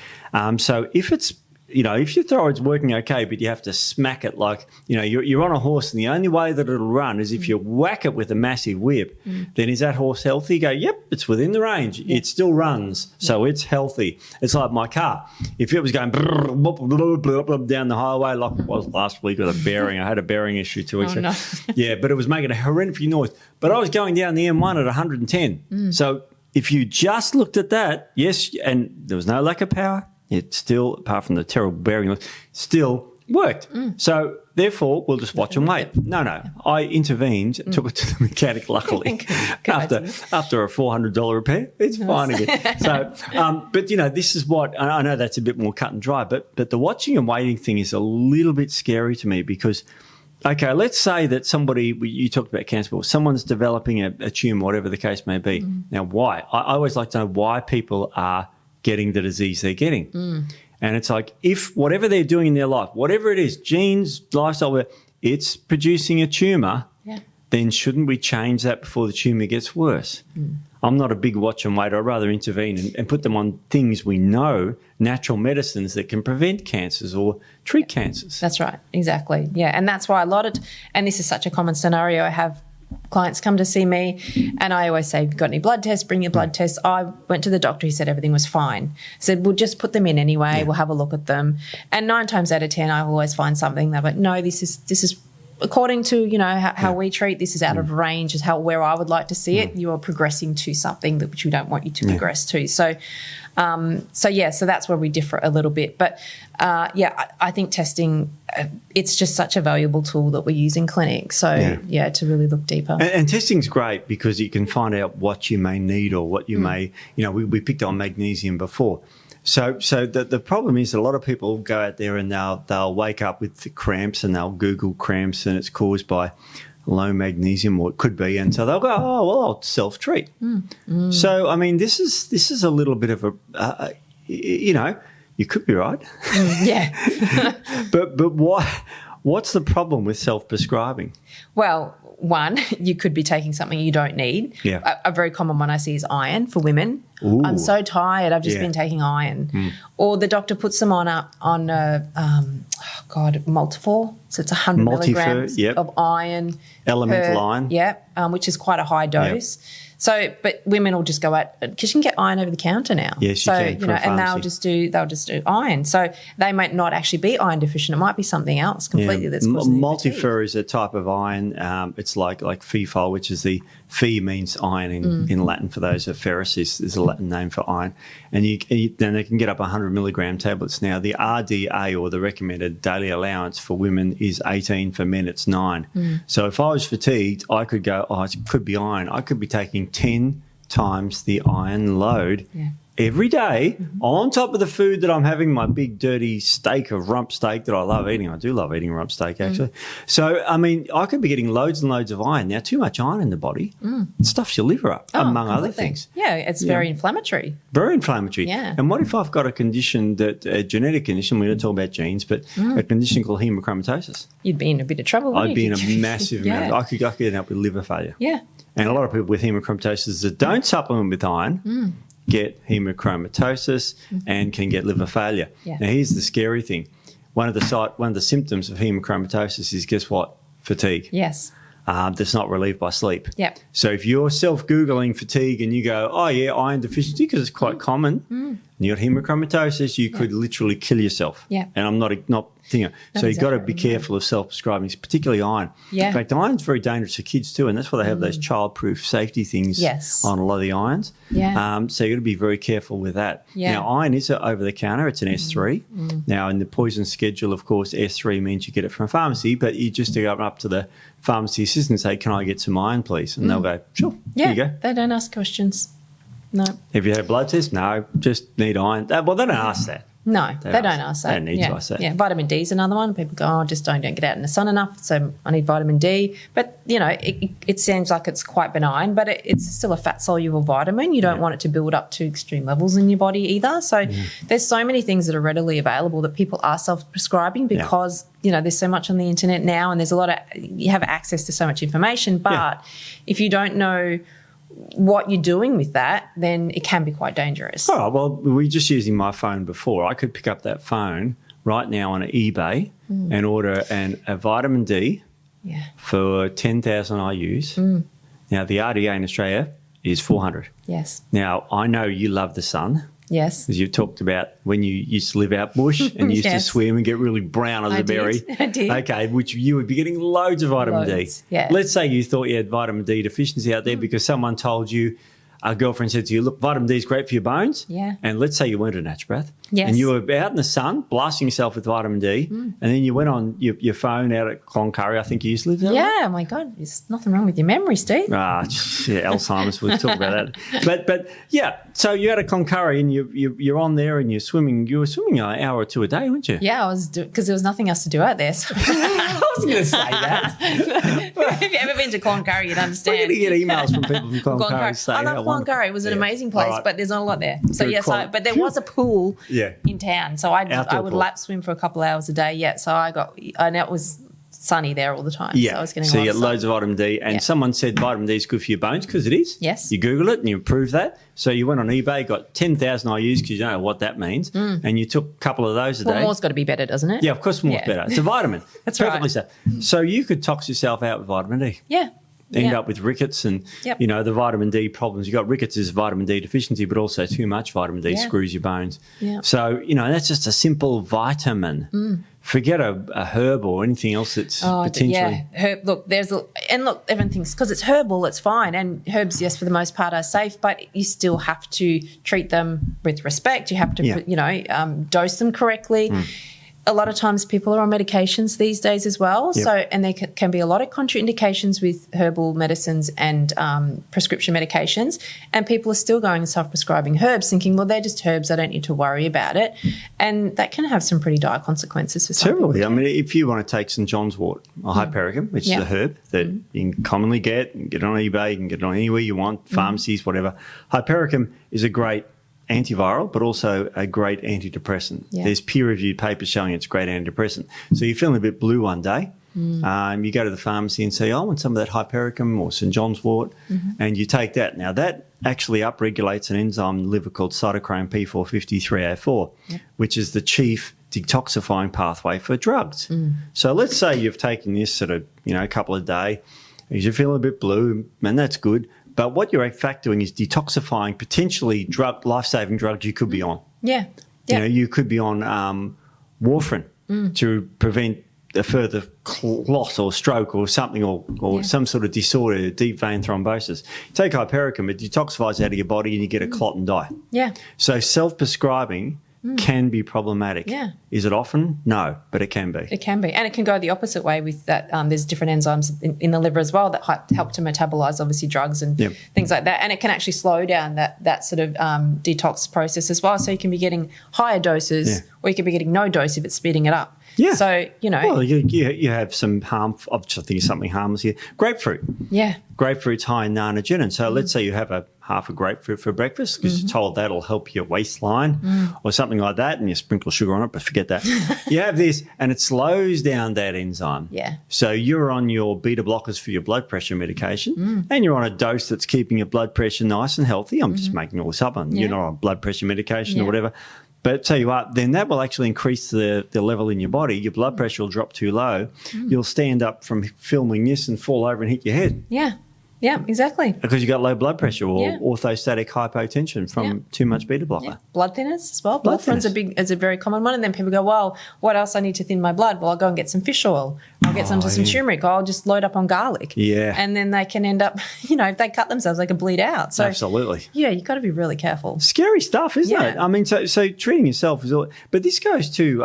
Speaker 1: So if it's if your thyroid's working okay, but you have to smack it like, you're on a horse and the only way that it'll run is if you whack it with a massive whip, then is that horse healthy? You go, yep, it's within the range. It still runs, so it's healthy. It's like my car. If it was going down the highway like it was last week with a bearing, I had a bearing issue 2 weeks ago. Yeah, but it was making a horrific noise. But I was going down the M1 at 110. So if you just looked at that, yes, and there was no lack of power, it still, apart from the terrible bearing, still worked. So therefore, we'll just watch and wait. No, I intervened, took it to the mechanic. Luckily, after a $400 repair, it's fine again. So, but this is what I know. That's a bit more cut and dry. But the watching and waiting thing is a little bit scary to me because, okay, let's say that somebody, you talked about cancer before, someone's developing a tumour, whatever the case may be. Now, why? I always like to know why people are getting the disease they're getting. And it's like, if whatever they're doing in their life, whatever it is, genes, lifestyle, it's producing a tumour, then shouldn't we change that before the tumour gets worse? I'm not a big watch and wait. I'd rather intervene and put them on things we know, natural medicines that can prevent cancers or treat cancers.
Speaker 2: That's right, exactly. Yeah, and that's why and this is such a common scenario. I have clients come to see me and I always say, got any blood tests? Bring your blood tests. I went to the doctor. He said everything was fine. I said, we'll just put them in anyway. We'll have a look at them. And 9 times out of 10, I always find something. They're like, no, this is according to, how we treat, this is out of range, is where I would like to see it. You are progressing to something which we don't want you to progress to. So that's where we differ a little bit. But, I think testing, it's just such a valuable tool that we use in clinic. So, to really look deeper.
Speaker 1: And testing's great because you can find out what you may need or what you may, we picked on magnesium before. So the problem is that a lot of people go out there and they'll wake up with the cramps and they'll Google cramps and it's caused by low magnesium, or it could be, and so they'll go, oh well, I'll self-treat. So I mean, this is a little bit of a, you could be right. but what's the problem with self-prescribing?
Speaker 2: Well, one, you could be taking something you don't need. A very common one I see is iron for women.
Speaker 1: Ooh.
Speaker 2: I'm so tired, I've just been taking iron. Or the doctor puts them on Multifor. So it's 100 milligrams of iron.
Speaker 1: Elemental iron.
Speaker 2: Which is quite a high dose. So, but women will just go out because you can get iron over the counter now.
Speaker 1: Yes, you can.
Speaker 2: And they'll just do iron. So they might not actually be iron deficient. It might be something else completely that's causing
Speaker 1: Multifer is a type of iron. It's like FeFol, which is the Fe means iron in Latin for those. Ferrous is the Latin name for iron. And then they can get up 100 milligram tablets. Now, the RDA, or the recommended daily allowance for women, is 18. For men, it's 9. So if I was fatigued, I could go, it could be iron. I could be taking 10 times the iron load every day on top of the food that I'm having, my big dirty steak of rump steak that I love eating. I do love eating rump steak, actually. So, I mean, I could be getting loads and loads of iron. Now, too much iron in the body stuffs your liver up, among other things.
Speaker 2: Yeah, it's very inflammatory.
Speaker 1: Very inflammatory.
Speaker 2: Yeah.
Speaker 1: And what if I've got a condition, a genetic condition, we don't talk about genes, but a condition called hemochromatosis?
Speaker 2: You'd be in a bit of trouble,
Speaker 1: I'd be in
Speaker 2: you?
Speaker 1: a massive amount. I could end up with liver failure.
Speaker 2: Yeah.
Speaker 1: And a lot of people with hemochromatosis that don't supplement with iron get hemochromatosis and can get liver failure.
Speaker 2: Yeah.
Speaker 1: Now, here's the scary thing. One of the symptoms of hemochromatosis is, guess what? Fatigue.
Speaker 2: Yes.
Speaker 1: That's not relieved by sleep.
Speaker 2: Yep.
Speaker 1: So if you're self-Googling fatigue and you go, iron deficiency, because it's quite common, and you got hemochromatosis, you could literally kill yourself.
Speaker 2: Yeah.
Speaker 1: And I'm not thinking. So you've got to be careful of self-prescribing, particularly iron.
Speaker 2: Yeah.
Speaker 1: In fact, iron's very dangerous for kids too, and that's why they have those child-proof safety things on a lot of the irons.
Speaker 2: Yeah.
Speaker 1: So you've got to be very careful with that.
Speaker 2: Yeah.
Speaker 1: Now, iron is over-the-counter. It's an S3. Now, in the poison schedule, of course, S3 means you get it from a pharmacy, but you just go up to the pharmacy assistant and say, can I get some iron, please? And they'll go, sure, here you go.
Speaker 2: They don't ask questions. No.
Speaker 1: Have you had a blood test? No, just need iron. Well, they don't ask that.
Speaker 2: No, they don't ask that.
Speaker 1: They don't need to ask that.
Speaker 2: Yeah, vitamin D is another one. People go, just don't get out in the sun enough, so I need vitamin D. But, it seems like it's quite benign, but it's still a fat-soluble vitamin. You don't want it to build up to extreme levels in your body either. So there's so many things that are readily available that people are self-prescribing because, there's so much on the internet now, and there's you have access to so much information. But if you don't know what you're doing with that, then it can be quite dangerous.
Speaker 1: All right, well, we were just using my phone before. I could pick up that phone right now on eBay and order a vitamin D for 10,000 IUs. Now, the RDA in Australia is 400.
Speaker 2: Yes.
Speaker 1: Now, I know you love the sun.
Speaker 2: Yes.
Speaker 1: Because you've talked about when you used to live out bush and used to swim and get really brown as a berry.
Speaker 2: I did.
Speaker 1: Okay, which you would be getting loads of vitamin D.
Speaker 2: Yeah.
Speaker 1: Let's say you thought you had vitamin D deficiency out there because someone told you, a girlfriend said to you, look, vitamin D is great for your bones.
Speaker 2: Yeah.
Speaker 1: And let's say you weren't a naturopath.
Speaker 2: Yes.
Speaker 1: And you were out in the sun blasting yourself with vitamin D and then you went on your phone out at Cloncurry, I think you used to live there.
Speaker 2: Yeah, oh my God, there's nothing wrong with your memory, Steve.
Speaker 1: Alzheimer's, we'll talk about that. But so you're at a Cloncurry and you're on there and you're swimming. You were swimming an hour or two a day, weren't you?
Speaker 2: Yeah, I was because there was nothing else to do out there. So.
Speaker 1: I was going to say that.
Speaker 2: If you've ever been to Cloncurry, you'd understand.
Speaker 1: We're going to get emails from people from Cloncurry.
Speaker 2: I love Cloncurry. It was an amazing place, but there's not a lot there. So but there was a pool in town, so I would lap swim for a couple of hours a day. Yeah, so and it was sunny there all the time.
Speaker 1: Yeah,
Speaker 2: so I was getting
Speaker 1: you get loads of vitamin D, and someone said vitamin D is good for your bones because it is.
Speaker 2: Yes.
Speaker 1: You Google it and you prove that. So you went on eBay, got 10,000 IUs because you don't know what that means, and you took a couple of those a day.
Speaker 2: More's got to be better, doesn't it?
Speaker 1: Yeah, of course more's better. It's a vitamin.
Speaker 2: That's
Speaker 1: perfectly
Speaker 2: right.
Speaker 1: So you could tox yourself out with vitamin D.
Speaker 2: Yeah.
Speaker 1: End up with rickets and, the vitamin D problems. You got rickets is vitamin D deficiency, but also too much vitamin D screws your bones.
Speaker 2: Yeah.
Speaker 1: So, that's just a simple vitamin. Forget a herb or anything else that's potentially...
Speaker 2: Yeah, herb, look, everything's... Because it's herbal, it's fine. And herbs, yes, for the most part are safe, but you still have to treat them with respect. You have to, dose them correctly. A lot of times people are on medications these days as well.
Speaker 1: Yep.
Speaker 2: So, and there can be a lot of contraindications with herbal medicines and prescription medications, and people are still going and self-prescribing herbs thinking, well, they're just herbs, I don't need to worry about it. And that can have some pretty dire consequences for some people.
Speaker 1: Terribly. I mean, if you want to take St. John's wort or hypericum, which is a herb that you can commonly get, you can get it on eBay, you can get it on anywhere you want, pharmacies, whatever. Hypericum is a great antiviral, but also a great antidepressant.
Speaker 2: Yeah.
Speaker 1: There's peer-reviewed papers showing it's a great antidepressant. So you're feeling a bit blue one day, you go to the pharmacy and say, I want some of that hypericum or St. John's wort, and you take that. Now, that actually upregulates an enzyme in the liver called cytochrome P450-3A4, which is the chief detoxifying pathway for drugs. So let's say you've taken this sort of, a couple of days, you're feeling a bit blue, and that's good. But what you're in fact doing is detoxifying potentially life-saving drugs you could be on.
Speaker 2: Yeah.
Speaker 1: You could be on warfarin to prevent a further clot or stroke or something or some sort of disorder, deep vein thrombosis. Take hypericum, it detoxifies out of your body and you get a clot and die.
Speaker 2: Yeah.
Speaker 1: So self-prescribing can be problematic.
Speaker 2: Yeah.
Speaker 1: Is it often? No, but it can be.
Speaker 2: It can be. And it can go the opposite way with that. There's different enzymes in the liver as well that help to metabolize, obviously, drugs and things like that. And it can actually slow down that sort of detox process as well. So you can be getting higher doses or you can be getting no dose if it's speeding it up.
Speaker 1: Yeah.
Speaker 2: So, you know.
Speaker 1: Well, you have some harmful, I think something harmless here. Grapefruit.
Speaker 2: Yeah.
Speaker 1: Grapefruit's high in narnogenin. So let's say you have half a grapefruit for breakfast because you're told that'll help your waistline or something like that, and you sprinkle sugar on it, but forget that. You have this and it slows down that enzyme.
Speaker 2: Yeah.
Speaker 1: So you're on your beta blockers for your blood pressure medication and you're on a dose that's keeping your blood pressure nice and healthy. I'm just making all this up. You're not on blood pressure medication or whatever. But tell you what, then that will actually increase the level in your body. Your blood pressure will drop too low. You'll stand up from filming this and fall over and hit your head.
Speaker 2: Yeah. Yeah, exactly.
Speaker 1: Because you've got low blood pressure or orthostatic hypotension from too much beta blocker.
Speaker 2: Yeah. Blood thinners as well. Blood thinners is a very common one. And then people go, well, what else I need to thin my blood? Well, I'll go and get some fish oil. I'll get some turmeric. I'll just load up on garlic.
Speaker 1: Yeah.
Speaker 2: And then they can end up, if they cut themselves, they can bleed out. So
Speaker 1: absolutely.
Speaker 2: Yeah, you've got to be really careful.
Speaker 1: Scary stuff, isn't it? I mean, so treating yourself is all, but this goes to,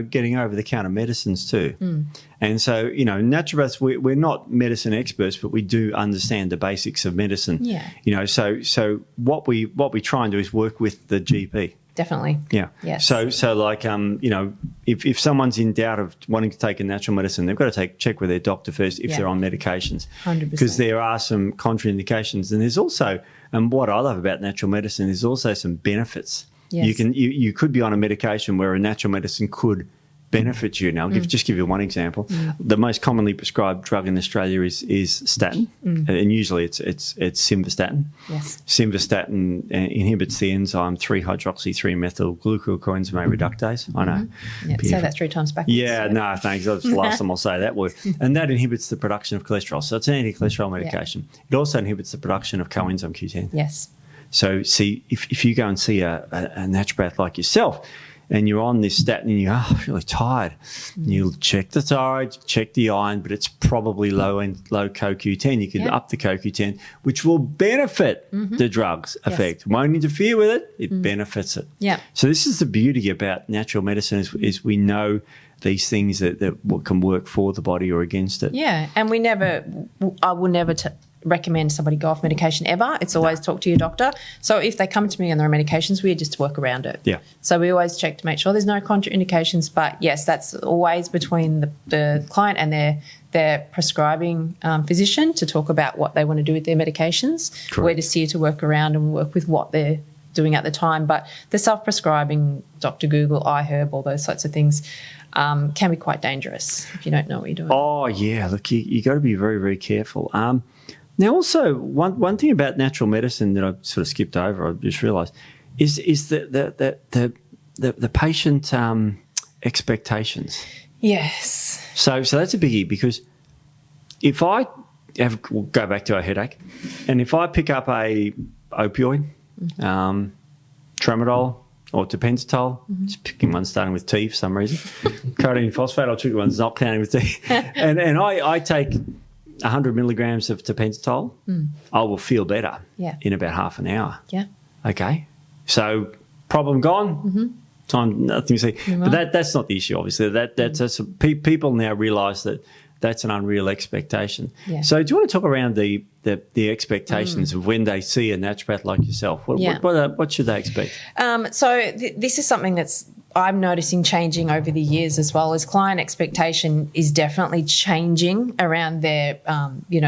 Speaker 1: getting over-the-counter medicines too. And so, naturopaths, we're not medicine experts, but we do understand the basics of medicine.
Speaker 2: Yeah.
Speaker 1: So what we try and do is work with the GP.
Speaker 2: Definitely.
Speaker 1: Yeah.
Speaker 2: Yes.
Speaker 1: So like, if someone's in doubt of wanting to take a natural medicine, they've got to check with their doctor first if they're on medications.
Speaker 2: 100%.
Speaker 1: Because there are some contraindications. And there's also, and what I love about natural medicine is also some benefits.
Speaker 2: Yes.
Speaker 1: You could be on a medication where a natural medicine could benefit you. Now, I'll just give you one example. The most commonly prescribed drug in Australia is statin, and usually it's simvastatin.
Speaker 2: Yes.
Speaker 1: Simvastatin inhibits the enzyme 3-hydroxy-3-methyl-glucocoenzyme reductase. I know.
Speaker 2: Yeah, say that 3 times backwards.
Speaker 1: Yeah, no, thanks. That's the last time I'll say that word. And that inhibits the production of cholesterol. So it's an anti-cholesterol medication. It also inhibits the production of coenzyme Q10.
Speaker 2: Yes.
Speaker 1: So see, if you go and see a naturopath like yourself, and you're on this statin and you're really tired, you'll check the thyroid, check the iron, but it's probably low CoQ10. You can up the CoQ10, which will benefit the drug's effect. Won't interfere with it, it benefits it.
Speaker 2: Yeah.
Speaker 1: So this is the beauty about natural medicine is we know these things that can work for the body or against it.
Speaker 2: Yeah, and I will never recommend somebody go off medication ever. It's always talk to your doctor. So if they come to me and there are medications, we just work around it.
Speaker 1: Yeah.
Speaker 2: So we always check to make sure there's no contraindications. But yes, that's always between the client and their prescribing physician to talk about what they want to do with their medications.
Speaker 1: Correct.
Speaker 2: We're just here to work around and work with what they're doing at the time. But the self-prescribing, Dr. Google, iHerb, all those sorts of things can be quite dangerous if you don't know what you're doing.
Speaker 1: Oh, yeah. Look, you got to be very, very careful. Now, also, one thing about natural medicine that I sort of skipped over, I just realised, is the patient expectations.
Speaker 2: Yes.
Speaker 1: So that's a biggie because if we'll go back to our headache, and if I pick up a opioid, tramadol or tapentadol, just picking one starting with T for some reason, codeine phosphate, I'll pick one that's not counting with T, and I take 100 milligrams of tapentadol, I will feel better in about half an hour.
Speaker 2: Yeah.
Speaker 1: Okay. So problem gone. Time nothing to see. But that's not the issue. Obviously, that's people now realise that that's an unreal expectation.
Speaker 2: Yeah.
Speaker 1: So do you want to talk around the expectations of when they see a naturopath like yourself? What should they expect?
Speaker 2: This is something that's I'm noticing changing over the years as well. As client expectation is definitely changing around their,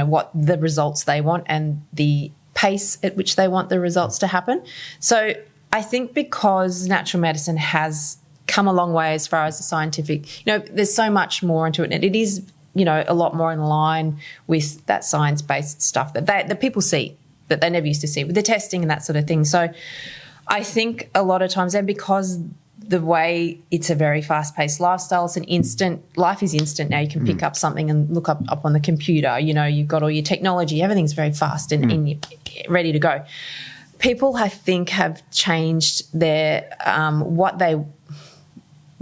Speaker 2: what the results they want and the pace at which they want the results to happen. So I think because natural medicine has come a long way as far as the scientific, there's so much more into it, and it is, a lot more in line with that science-based stuff that people see that they never used to see with the testing and that sort of thing. So I think a lot of times, and because the way it's a very fast-paced lifestyle, it's an instant, life is instant now. You can pick up something and look up on the computer, you've got all your technology, everything's very fast and you're ready to go. People, I think, have changed their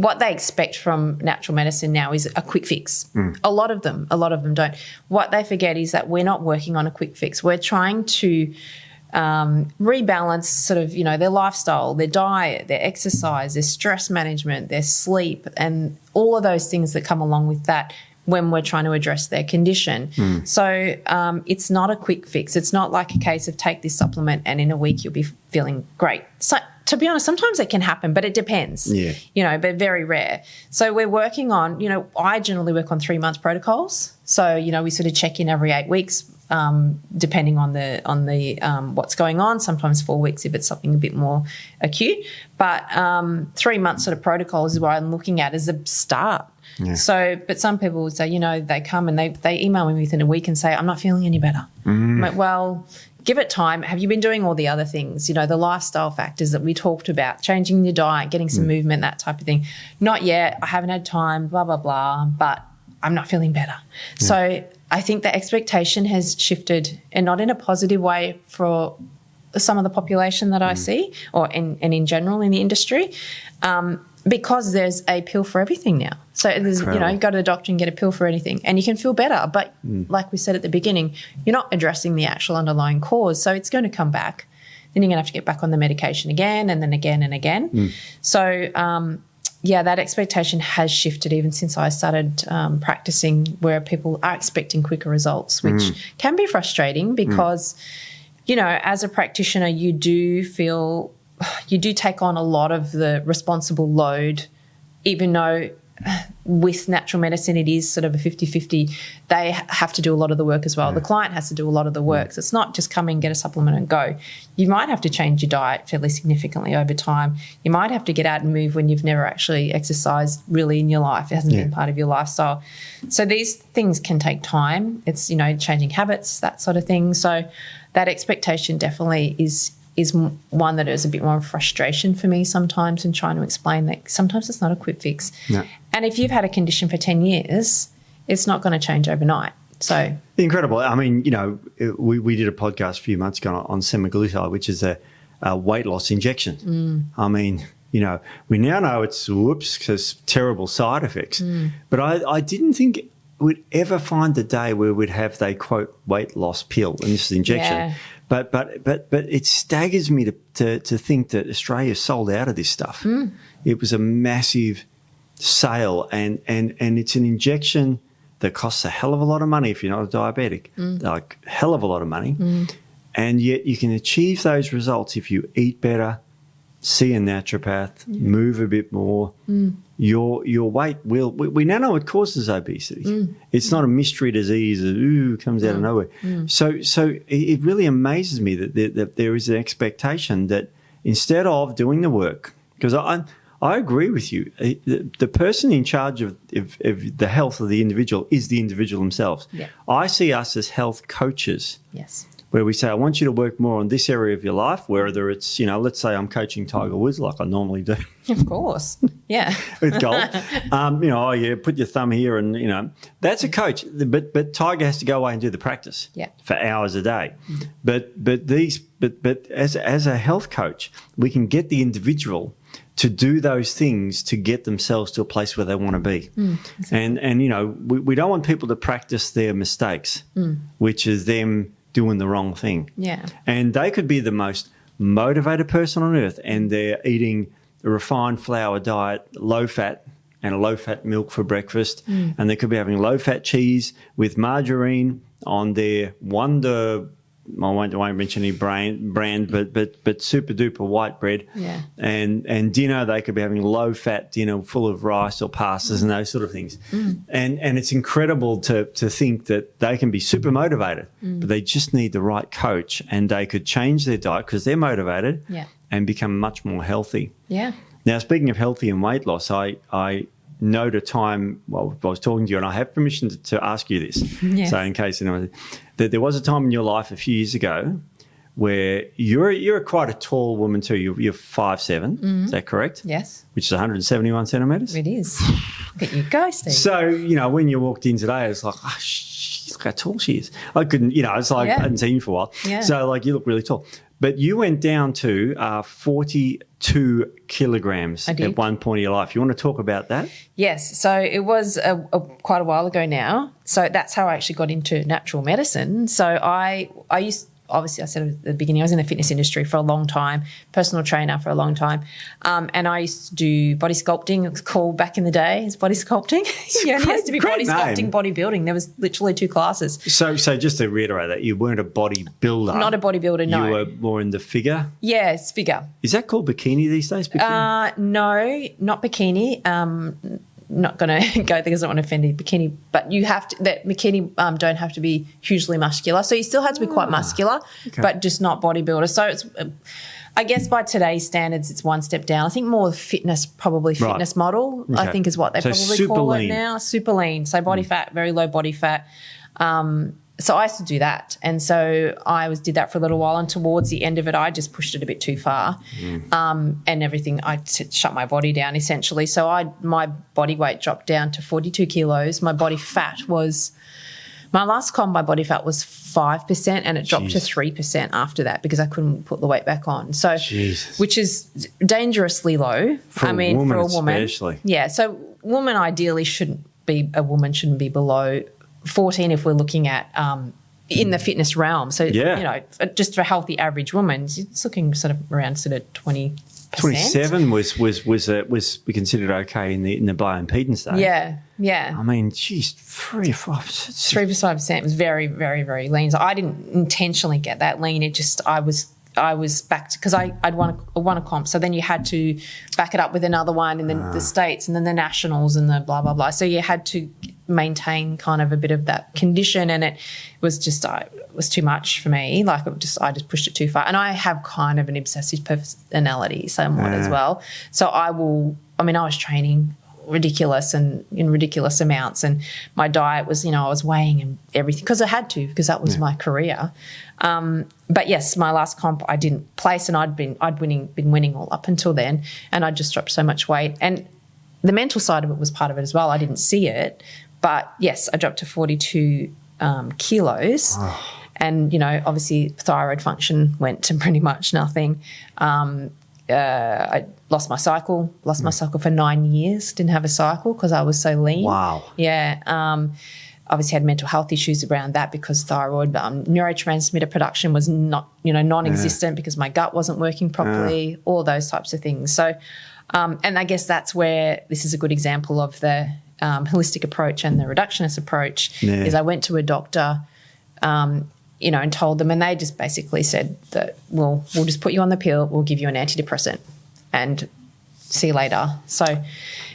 Speaker 2: what they expect from natural medicine now is a quick fix. A lot of them don't. What they forget is that we're not working on a quick fix. We're trying to rebalance sort of, their lifestyle, their diet, their exercise, their stress management, their sleep, and all of those things that come along with that when we're trying to address their condition. So it's not a quick fix. It's not like a case of take this supplement and in a week you'll be feeling great. So to be honest, sometimes it can happen, but it depends, but very rare. So we're working on, I generally work on 3-month protocols. So, we sort of check in every 8 weeks, depending on the what's going on, sometimes 4 weeks if it's something a bit more acute. But 3-month sort of protocols is what I'm looking at as a start. Yeah. So, but some people would say, they come and they email me within a week and say, I'm not feeling any better. I'm like, well, give it time. Have you been doing all the other things, the lifestyle factors that we talked about, changing your diet, getting some movement, that type of thing? Not yet. I haven't had time, blah, blah, blah, but I'm not feeling better. Yeah. So I think the expectation has shifted, and not in a positive way for some of the population that I see, and in general in the industry, because there's a pill for everything now. So there's, you go to the doctor and get a pill for anything, and you can feel better. But like we said at the beginning, you're not addressing the actual underlying cause, so it's going to come back. Then you're going to have to get back on the medication again, and then again and again. So that expectation has shifted even since I started practicing, where people are expecting quicker results, which can be frustrating because, as a practitioner, you do take on a lot of the responsible load, even though with natural medicine it is sort of a 50-50. They have to do a lot of the work as well. The client has to do a lot of the work. So it's not just come in, get a supplement and go. You might have to change your diet fairly significantly over time. You might have to get out and move when you've never actually exercised really in your life. It hasn't been part of your lifestyle. So these things can take time. It's, changing habits, that sort of thing. So that expectation definitely is one that is a bit more of frustration for me sometimes in trying to explain that sometimes it's not a quick fix. No. And if you've had a condition for 10 years, it's not going to change overnight. So
Speaker 1: incredible. I mean, we did a podcast a few months ago on semaglutide, which is a weight loss injection. I mean, we now know because terrible side effects. But I didn't think we'd ever find the day where we'd have the quote weight loss pill, and this is injection. Yeah. But it staggers me to think that Australia sold out of this stuff. It was a massive sale, and it's an injection that costs a hell of a lot of money if you're not a diabetic, like a hell of a lot of money. And yet you can achieve those results if you eat better, see a naturopath, move a bit more. Your weight will. We now know it causes obesity. It's not a mystery disease that comes out of nowhere. So it really amazes me that there is an expectation that instead of doing the work, because I agree with you, the person in charge of the health of the individual is the individual themselves. Yeah. I see us as health coaches. Yes. Where we say, I want you to work more on this area of your life, whether it's, let's say I'm coaching Tiger Woods like I normally do.
Speaker 2: Of course, yeah.
Speaker 1: With golf. Put your thumb here and, that's a coach. But Tiger has to go away and do the practice for hours a day. But as a health coach, we can get the individual to do those things to get themselves to a place where they want to be. Exactly. And we don't want people to practice their mistakes, which is them doing the wrong thing. Yeah. And they could be the most motivated person on earth and they're eating a refined flour diet, low fat, and a low fat milk for breakfast. And they could be having low fat cheese with margarine on their Wonder, I won't mention any brand, but super duper white bread. Yeah. And dinner, they could be having low fat dinner full of rice or pastas and those sort of things. And it's incredible to think that they can be super motivated, but they just need the right coach and they could change their diet because they're motivated and become much more healthy. Yeah. Now, speaking of healthy and weight loss, I note a time, well, I was talking to you and I have permission to ask you this. Yes. So in case anyone, that there was a time in your life a few years ago where you're quite a tall woman too. You're 5'7", is that correct? Yes. Which is 171 centimetres?
Speaker 2: It is. Look at you go, Steve.
Speaker 1: So, when you walked in today, it's like, she's geez, look how tall she is. I couldn't, it's like I hadn't seen you for a while.
Speaker 2: Yeah.
Speaker 1: So like you look really tall. But you went down to 42 kilograms at one point in your life. You want to talk about that?
Speaker 2: Yes. So it was quite a while ago now. So that's how I actually got into natural medicine. So I used, obviously I said at the beginning, I was in the fitness industry for a long time, personal trainer for a long time. And I used to do body sculpting. It was called back in the day as body sculpting. You only used to be body sculpting, bodybuilding. There was literally 2 classes.
Speaker 1: So just to reiterate that, you weren't a bodybuilder.
Speaker 2: Not a bodybuilder, no.
Speaker 1: You were more in the figure?
Speaker 2: Yes, figure.
Speaker 1: Is that called bikini these days? Bikini?
Speaker 2: No, not bikini. Not going to go there because I don't want to offend you, bikini, but you have to, that bikini don't have to be hugely muscular. So you still have to be quite muscular, but just not bodybuilder. So it's, I guess by today's standards, it's one step down. I think more fitness model, I think is what they probably call it now. Super lean. So body fat, very low body fat. So I used to do that. And so I did that for a little while, and towards the end of it, I just pushed it a bit too far. And everything, I shut my body down essentially. So my body weight dropped down to 42 kilos. My body fat was, my last comp, my body fat was 5%, and it dropped to 3% after that because I couldn't put the weight back on. So, which is dangerously low.
Speaker 1: For a woman especially.
Speaker 2: Yeah. So shouldn't be below 14 if we're looking at in the fitness realm. So, just for a healthy average woman, it's looking sort of around sort of 20%.
Speaker 1: 27 was we considered okay in the bioimpedance day.
Speaker 2: Yeah.
Speaker 1: I mean, geez,
Speaker 2: 3-5% was very, very, very lean. So I didn't intentionally get that lean. It just, I was backed because I'd won a comp. So then you had to back it up with another one, and then the states, and then the nationals, and the blah, blah, blah. So you had to maintain kind of a bit of that condition, and it was just it was too much for me. Like I just pushed it too far, and I have kind of an obsessive personality somewhat as well. So I was training ridiculous and in ridiculous amounts, and my diet was, I was weighing and everything because I had to, because that was my career. But yes, my last comp I didn't place, and I'd been winning all up until then, and I just dropped so much weight, and the mental side of it was part of it as well. I didn't see it. But, yes, I dropped to 42 kilos, and, obviously thyroid function went to pretty much nothing. I lost my cycle for 9 years, didn't have a cycle because I was so lean.
Speaker 1: Wow.
Speaker 2: Yeah. Obviously had mental health issues around that because thyroid neurotransmitter production was not, non-existent because my gut wasn't working properly, all those types of things. So, and I guess that's where this is a good example of the holistic approach and the reductionist approach is I went to a doctor, and told them, and they just basically said that, we'll just put you on the pill, we'll give you an antidepressant and see you later. So,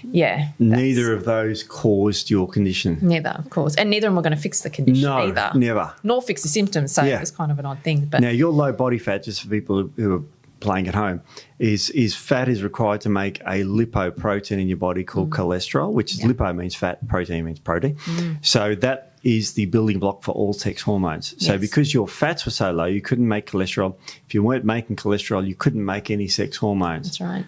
Speaker 2: yeah.
Speaker 1: Neither of those caused your condition.
Speaker 2: Neither, of course. And neither of them were going to fix the condition either.
Speaker 1: Never.
Speaker 2: Nor fix the symptoms. So it was kind of an odd thing. But
Speaker 1: now, your low body fat, just for people who are playing at home, is fat is required to make a lipoprotein in your body called cholesterol, which is lipo means fat, protein means protein. So that is the building block for all sex hormones. So because your fats were so low, you couldn't make cholesterol. If you weren't making cholesterol, you couldn't make any sex hormones.
Speaker 2: That's right.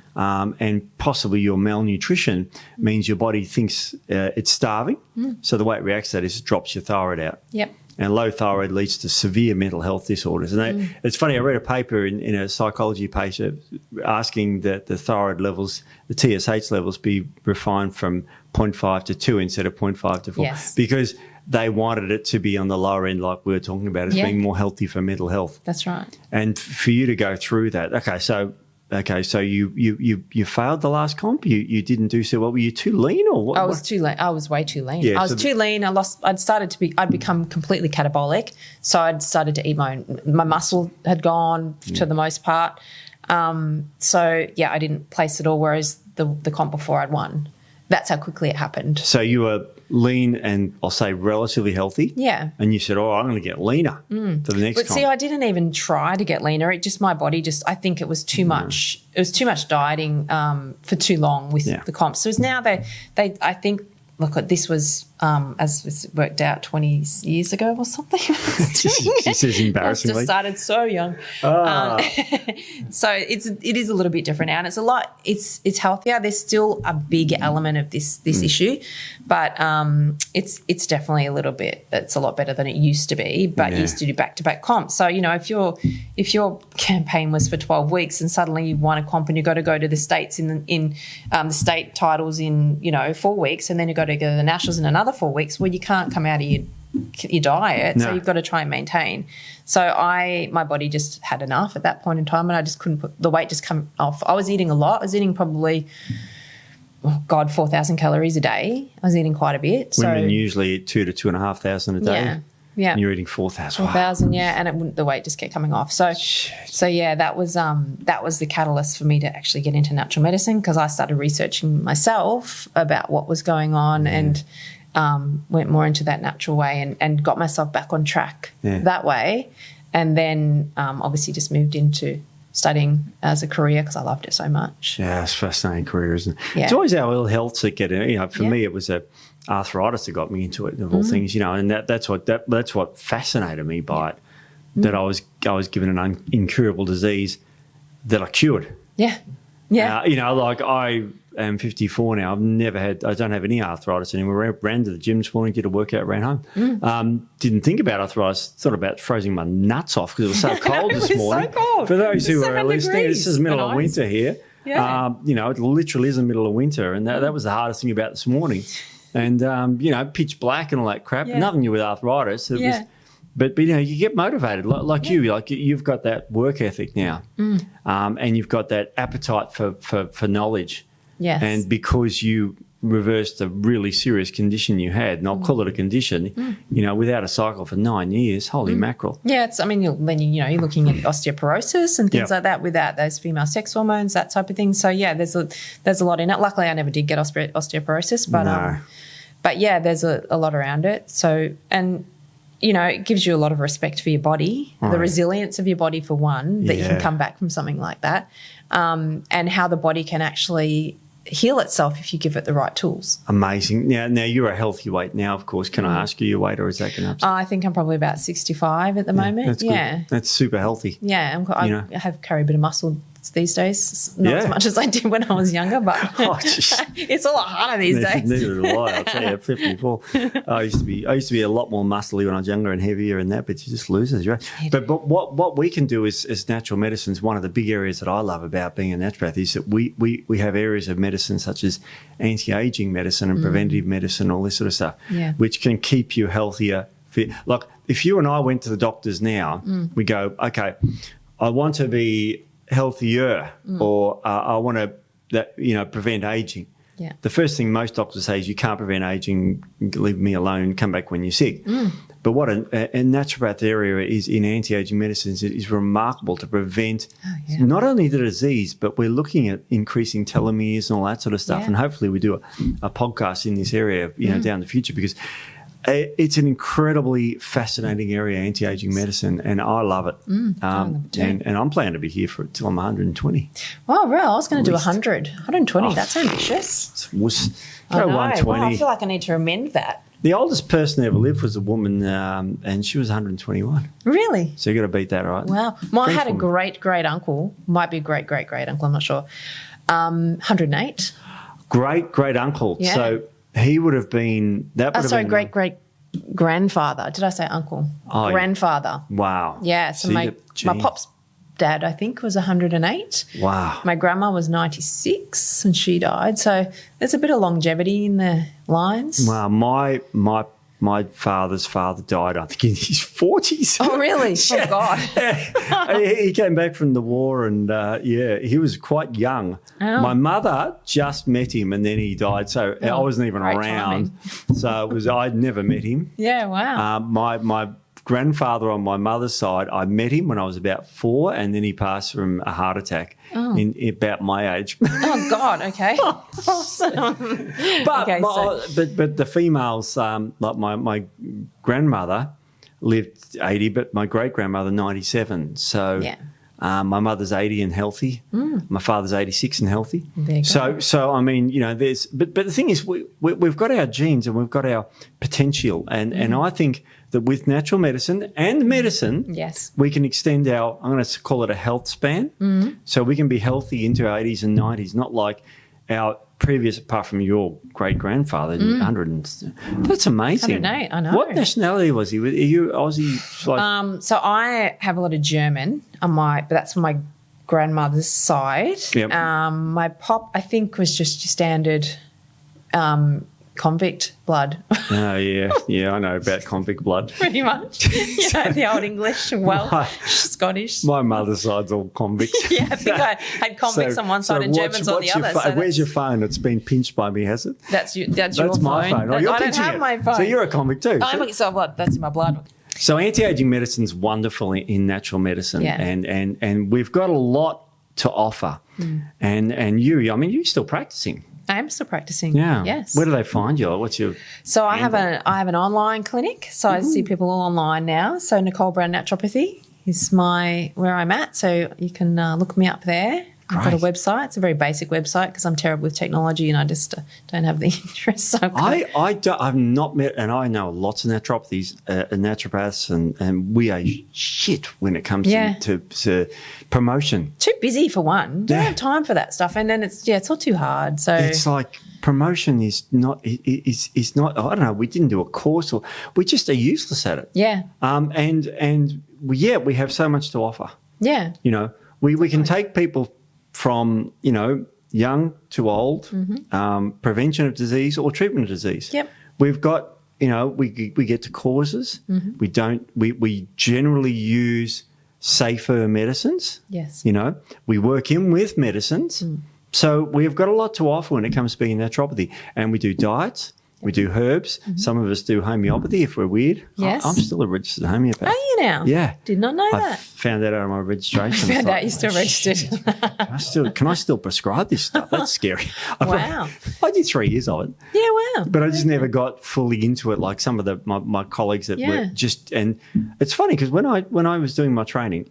Speaker 1: And possibly your malnutrition means your body thinks it's starving. So the way it reacts to that is it drops your thyroid out.
Speaker 2: Yep.
Speaker 1: And low thyroid leads to severe mental health disorders. And it's funny, I read a paper in a psychology paper asking that the thyroid levels, the TSH levels, be refined from 0.5 to 2 instead of 0.5 to 4.
Speaker 2: Yes.
Speaker 1: Because they wanted it to be on the lower end, like we were talking about, as being more healthy for mental health.
Speaker 2: That's right.
Speaker 1: And for you to go through that, so you failed the last comp. You didn't do so well. Were you too lean, or what?
Speaker 2: I was too lean. I was way too lean.
Speaker 1: Yeah,
Speaker 2: I was too lean. I'd become completely catabolic. So I'd started to eat my muscle had gone to the most part. So yeah, I didn't place it all. Whereas the comp before I'd won. That's how quickly it happened.
Speaker 1: So you were lean and I'll say relatively healthy. Yeah. And you said, I'm going to get leaner for the next comp.
Speaker 2: See, I didn't even try to get leaner. My body I think it was too much. It was too much dieting for too long with the comps. So now I think, look, this was as was worked out 20 years ago or something.
Speaker 1: She says embarrassingly.
Speaker 2: I just started so young. So it is a little bit different now, and it's healthier. There's still a big element of this issue, but it's definitely it's a lot better than it used to be. But you used to do back-to-back comps. So, if your campaign was for 12 weeks and suddenly you won a comp and you've got to go to the States in the state titles in, 4 weeks, and then you've got to go to the Nationals in another 4 weeks, well, you can't come out of your diet, so you've got to try and maintain. So my body just had enough at that point in time, and I just couldn't the weight just come off. I was eating a lot. I was eating probably 4,000 calories a day. I was eating quite a bit.
Speaker 1: Women usually eat 2,000 to 2,500 a day.
Speaker 2: Yeah.
Speaker 1: And you're eating 4,000.
Speaker 2: 4,000, and the weight just kept coming off. So that was the catalyst for me to actually get into natural medicine, because I started researching myself about what was going on and went more into that natural way and got myself back on track that way. And then obviously just moved into studying as a career because I loved it so much. Yeah,
Speaker 1: it's a fascinating career, isn't it?
Speaker 2: Yeah.
Speaker 1: It's always our ill health that get in. For me, it was arthritis that got me into it, of all things, and that's what fascinated me by it, that I was given an incurable disease that I cured.
Speaker 2: Yeah.
Speaker 1: I am 54 now. I don't have any arthritis anymore. Ran to the gym this morning, did a workout, ran home. Didn't think about arthritis, thought about freezing my nuts off because it was so cold this morning.
Speaker 2: So cold.
Speaker 1: For those who are listening, this is middle of winter here.
Speaker 2: Yeah.
Speaker 1: It literally is the middle of winter, and that was the hardest thing about this morning. And, pitch black and all that crap, nothing new with arthritis. It was, but you get motivated like you've got that work ethic now, and you've got that appetite for knowledge.
Speaker 2: Yes.
Speaker 1: And because you reversed a really serious condition you had, and I'll call it a condition, without a cycle for 9 years, holy mackerel.
Speaker 2: Yeah, you're looking at osteoporosis and things like that without those female sex hormones, that type of thing. So there's a lot in it. Luckily, I never did get osteoporosis, but
Speaker 1: no.
Speaker 2: There's a lot around it. So it gives you a lot of respect for your body, the resilience of your body for one, that you can come back from something like that, and how the body can actually heal itself if you give it the right tools.
Speaker 1: Amazing. Now you're a healthy weight now, of course. Can I ask you your weight, or is that going up?
Speaker 2: I think I'm probably about 65 at the moment.
Speaker 1: That's good. That's super healthy.
Speaker 2: Yeah, I have carry a bit of muscle these days, not as much as I did when I was younger, but it's a lot harder these days.
Speaker 1: Neither do I. I'll tell you, at 54, I used to be a lot more muscly when I was younger and heavier and that, but you just lose it, right? But what we can do as natural medicines, one of the big areas that I love about being a naturopath is that we have areas of medicine such as anti-aging medicine and preventative medicine, all this sort of stuff, which can keep you healthier, fit. Like if you and I went to the doctors now, we go, okay, I want to be healthier, or I want to prevent aging.
Speaker 2: Yeah.
Speaker 1: The first thing most doctors say is you can't prevent aging, leave me alone, come back when you're sick. But what a naturopath area is in anti-aging medicines is remarkable to prevent not only the disease, but we're looking at increasing telomeres and all that sort of stuff. And hopefully we do a podcast in this area down the future, because it's an incredibly fascinating area, anti-aging medicine, and I love it. And I'm planning to be here till I'm 120.
Speaker 2: Oh, really? I was going to do 100. 120, that's ambitious.
Speaker 1: Go 120.
Speaker 2: Well, I feel like I need to amend that.
Speaker 1: The oldest person that ever lived was a woman, and she was 121.
Speaker 2: Really?
Speaker 1: So you got to beat that, right?
Speaker 2: Wow. Well, I had a great-great-uncle, might be great-great-great-uncle, I'm not sure, 108.
Speaker 1: Great-great-uncle. Yeah. So he would have been...
Speaker 2: great-great-grandfather. Did I say uncle?
Speaker 1: Oh,
Speaker 2: grandfather.
Speaker 1: Wow.
Speaker 2: Yeah, so my pop's dad, I think, was 108.
Speaker 1: Wow.
Speaker 2: My grandma was 96 and she died. So there's a bit of longevity in the lines.
Speaker 1: Wow. My father's father died, I think, in his 40s.
Speaker 2: Oh, really? Oh, God.
Speaker 1: He came back from the war and, he was quite young. Oh. My mother just met him and then he died, so I wasn't even around. So I'd never met him.
Speaker 2: Yeah, wow.
Speaker 1: My grandfather on my mother's side, I met him when I was about 4, and then he passed from a heart attack in about my age.
Speaker 2: Oh, God, okay.
Speaker 1: Awesome. But the females, like my grandmother lived 80, but my great-grandmother 97. So My mother's 80 and healthy. My father's 86 and healthy.
Speaker 2: There you go.
Speaker 1: So I mean, there's but the thing is, we've got our genes and we've got our potential, and I think that with natural medicine and medicine,
Speaker 2: Yes.
Speaker 1: we can extend I'm going to call it a health span, so we can be healthy into our 80s and 90s, not like our previous, apart from your great grandfather, 100. That's amazing.
Speaker 2: 108, I know.
Speaker 1: What nationality was he? Are you Aussie? Like,
Speaker 2: So I have a lot of German but that's from my grandmother's side.
Speaker 1: Yep.
Speaker 2: My pop, I think, was just your standard convict blood,
Speaker 1: oh yeah, I know about convict blood.
Speaker 2: pretty much. The old English, Welsh, Scottish.
Speaker 1: My mother's side's all convicts.
Speaker 2: Yeah, I think I had convicts on one side and Germans on the other.
Speaker 1: Where's your phone? It's been pinched by me, has it?
Speaker 2: That's your
Speaker 1: That's
Speaker 2: phone.
Speaker 1: my phone. Oh, you're
Speaker 2: I don't
Speaker 1: pinching
Speaker 2: have
Speaker 1: it.
Speaker 2: my phone.
Speaker 1: So you're a convict too.
Speaker 2: That's in my blood.
Speaker 1: So anti-aging medicine's wonderful in natural medicine,
Speaker 2: Yeah.
Speaker 1: and we've got a lot to offer. And you're still practicing.
Speaker 2: I am still practicing.
Speaker 1: Yeah.
Speaker 2: Yes.
Speaker 1: Where do they find you? What's your?
Speaker 2: So I have an online clinic. So I see people all online now. So Nicole Brown Naturopathy is where I'm at. So you can look me up there. I've got a
Speaker 1: Great.
Speaker 2: website. It's a very basic website because I'm terrible with technology and I just don't have the interest. So
Speaker 1: I've not met, and I know lots of naturopathies, naturopaths, and we are shit when it comes to promotion.
Speaker 2: too busy for one. Don't
Speaker 1: Yeah.
Speaker 2: have time for that stuff. And then it's all too hard. So
Speaker 1: It's like promotion is not. I don't know. We didn't do a course, or we just are useless at it.
Speaker 2: yeah.
Speaker 1: We have so much to offer.
Speaker 2: Yeah.
Speaker 1: We can take people from young to old, prevention of disease or treatment of disease.
Speaker 2: Yep.
Speaker 1: We've got we get to causes. We generally use safer medicines.
Speaker 2: Yes.
Speaker 1: We work in with medicines. So we've got a lot to offer when it comes to being naturopathy, and we do diets. We do herbs. Some of us do homeopathy if we're weird.
Speaker 2: Yes.
Speaker 1: I'm still a registered homeopath.
Speaker 2: Are you now?
Speaker 1: Yeah.
Speaker 2: Did not know
Speaker 1: I
Speaker 2: that.
Speaker 1: found that out on my registration.
Speaker 2: Found
Speaker 1: It's
Speaker 2: out
Speaker 1: like,
Speaker 2: you're still registered.
Speaker 1: Can I still prescribe this stuff? That's scary.
Speaker 2: Wow.
Speaker 1: I did 3 years of it,
Speaker 2: Yeah, wow.
Speaker 1: but I just never got fully into it like some of my colleagues that were just. And it's funny because when I was doing my training,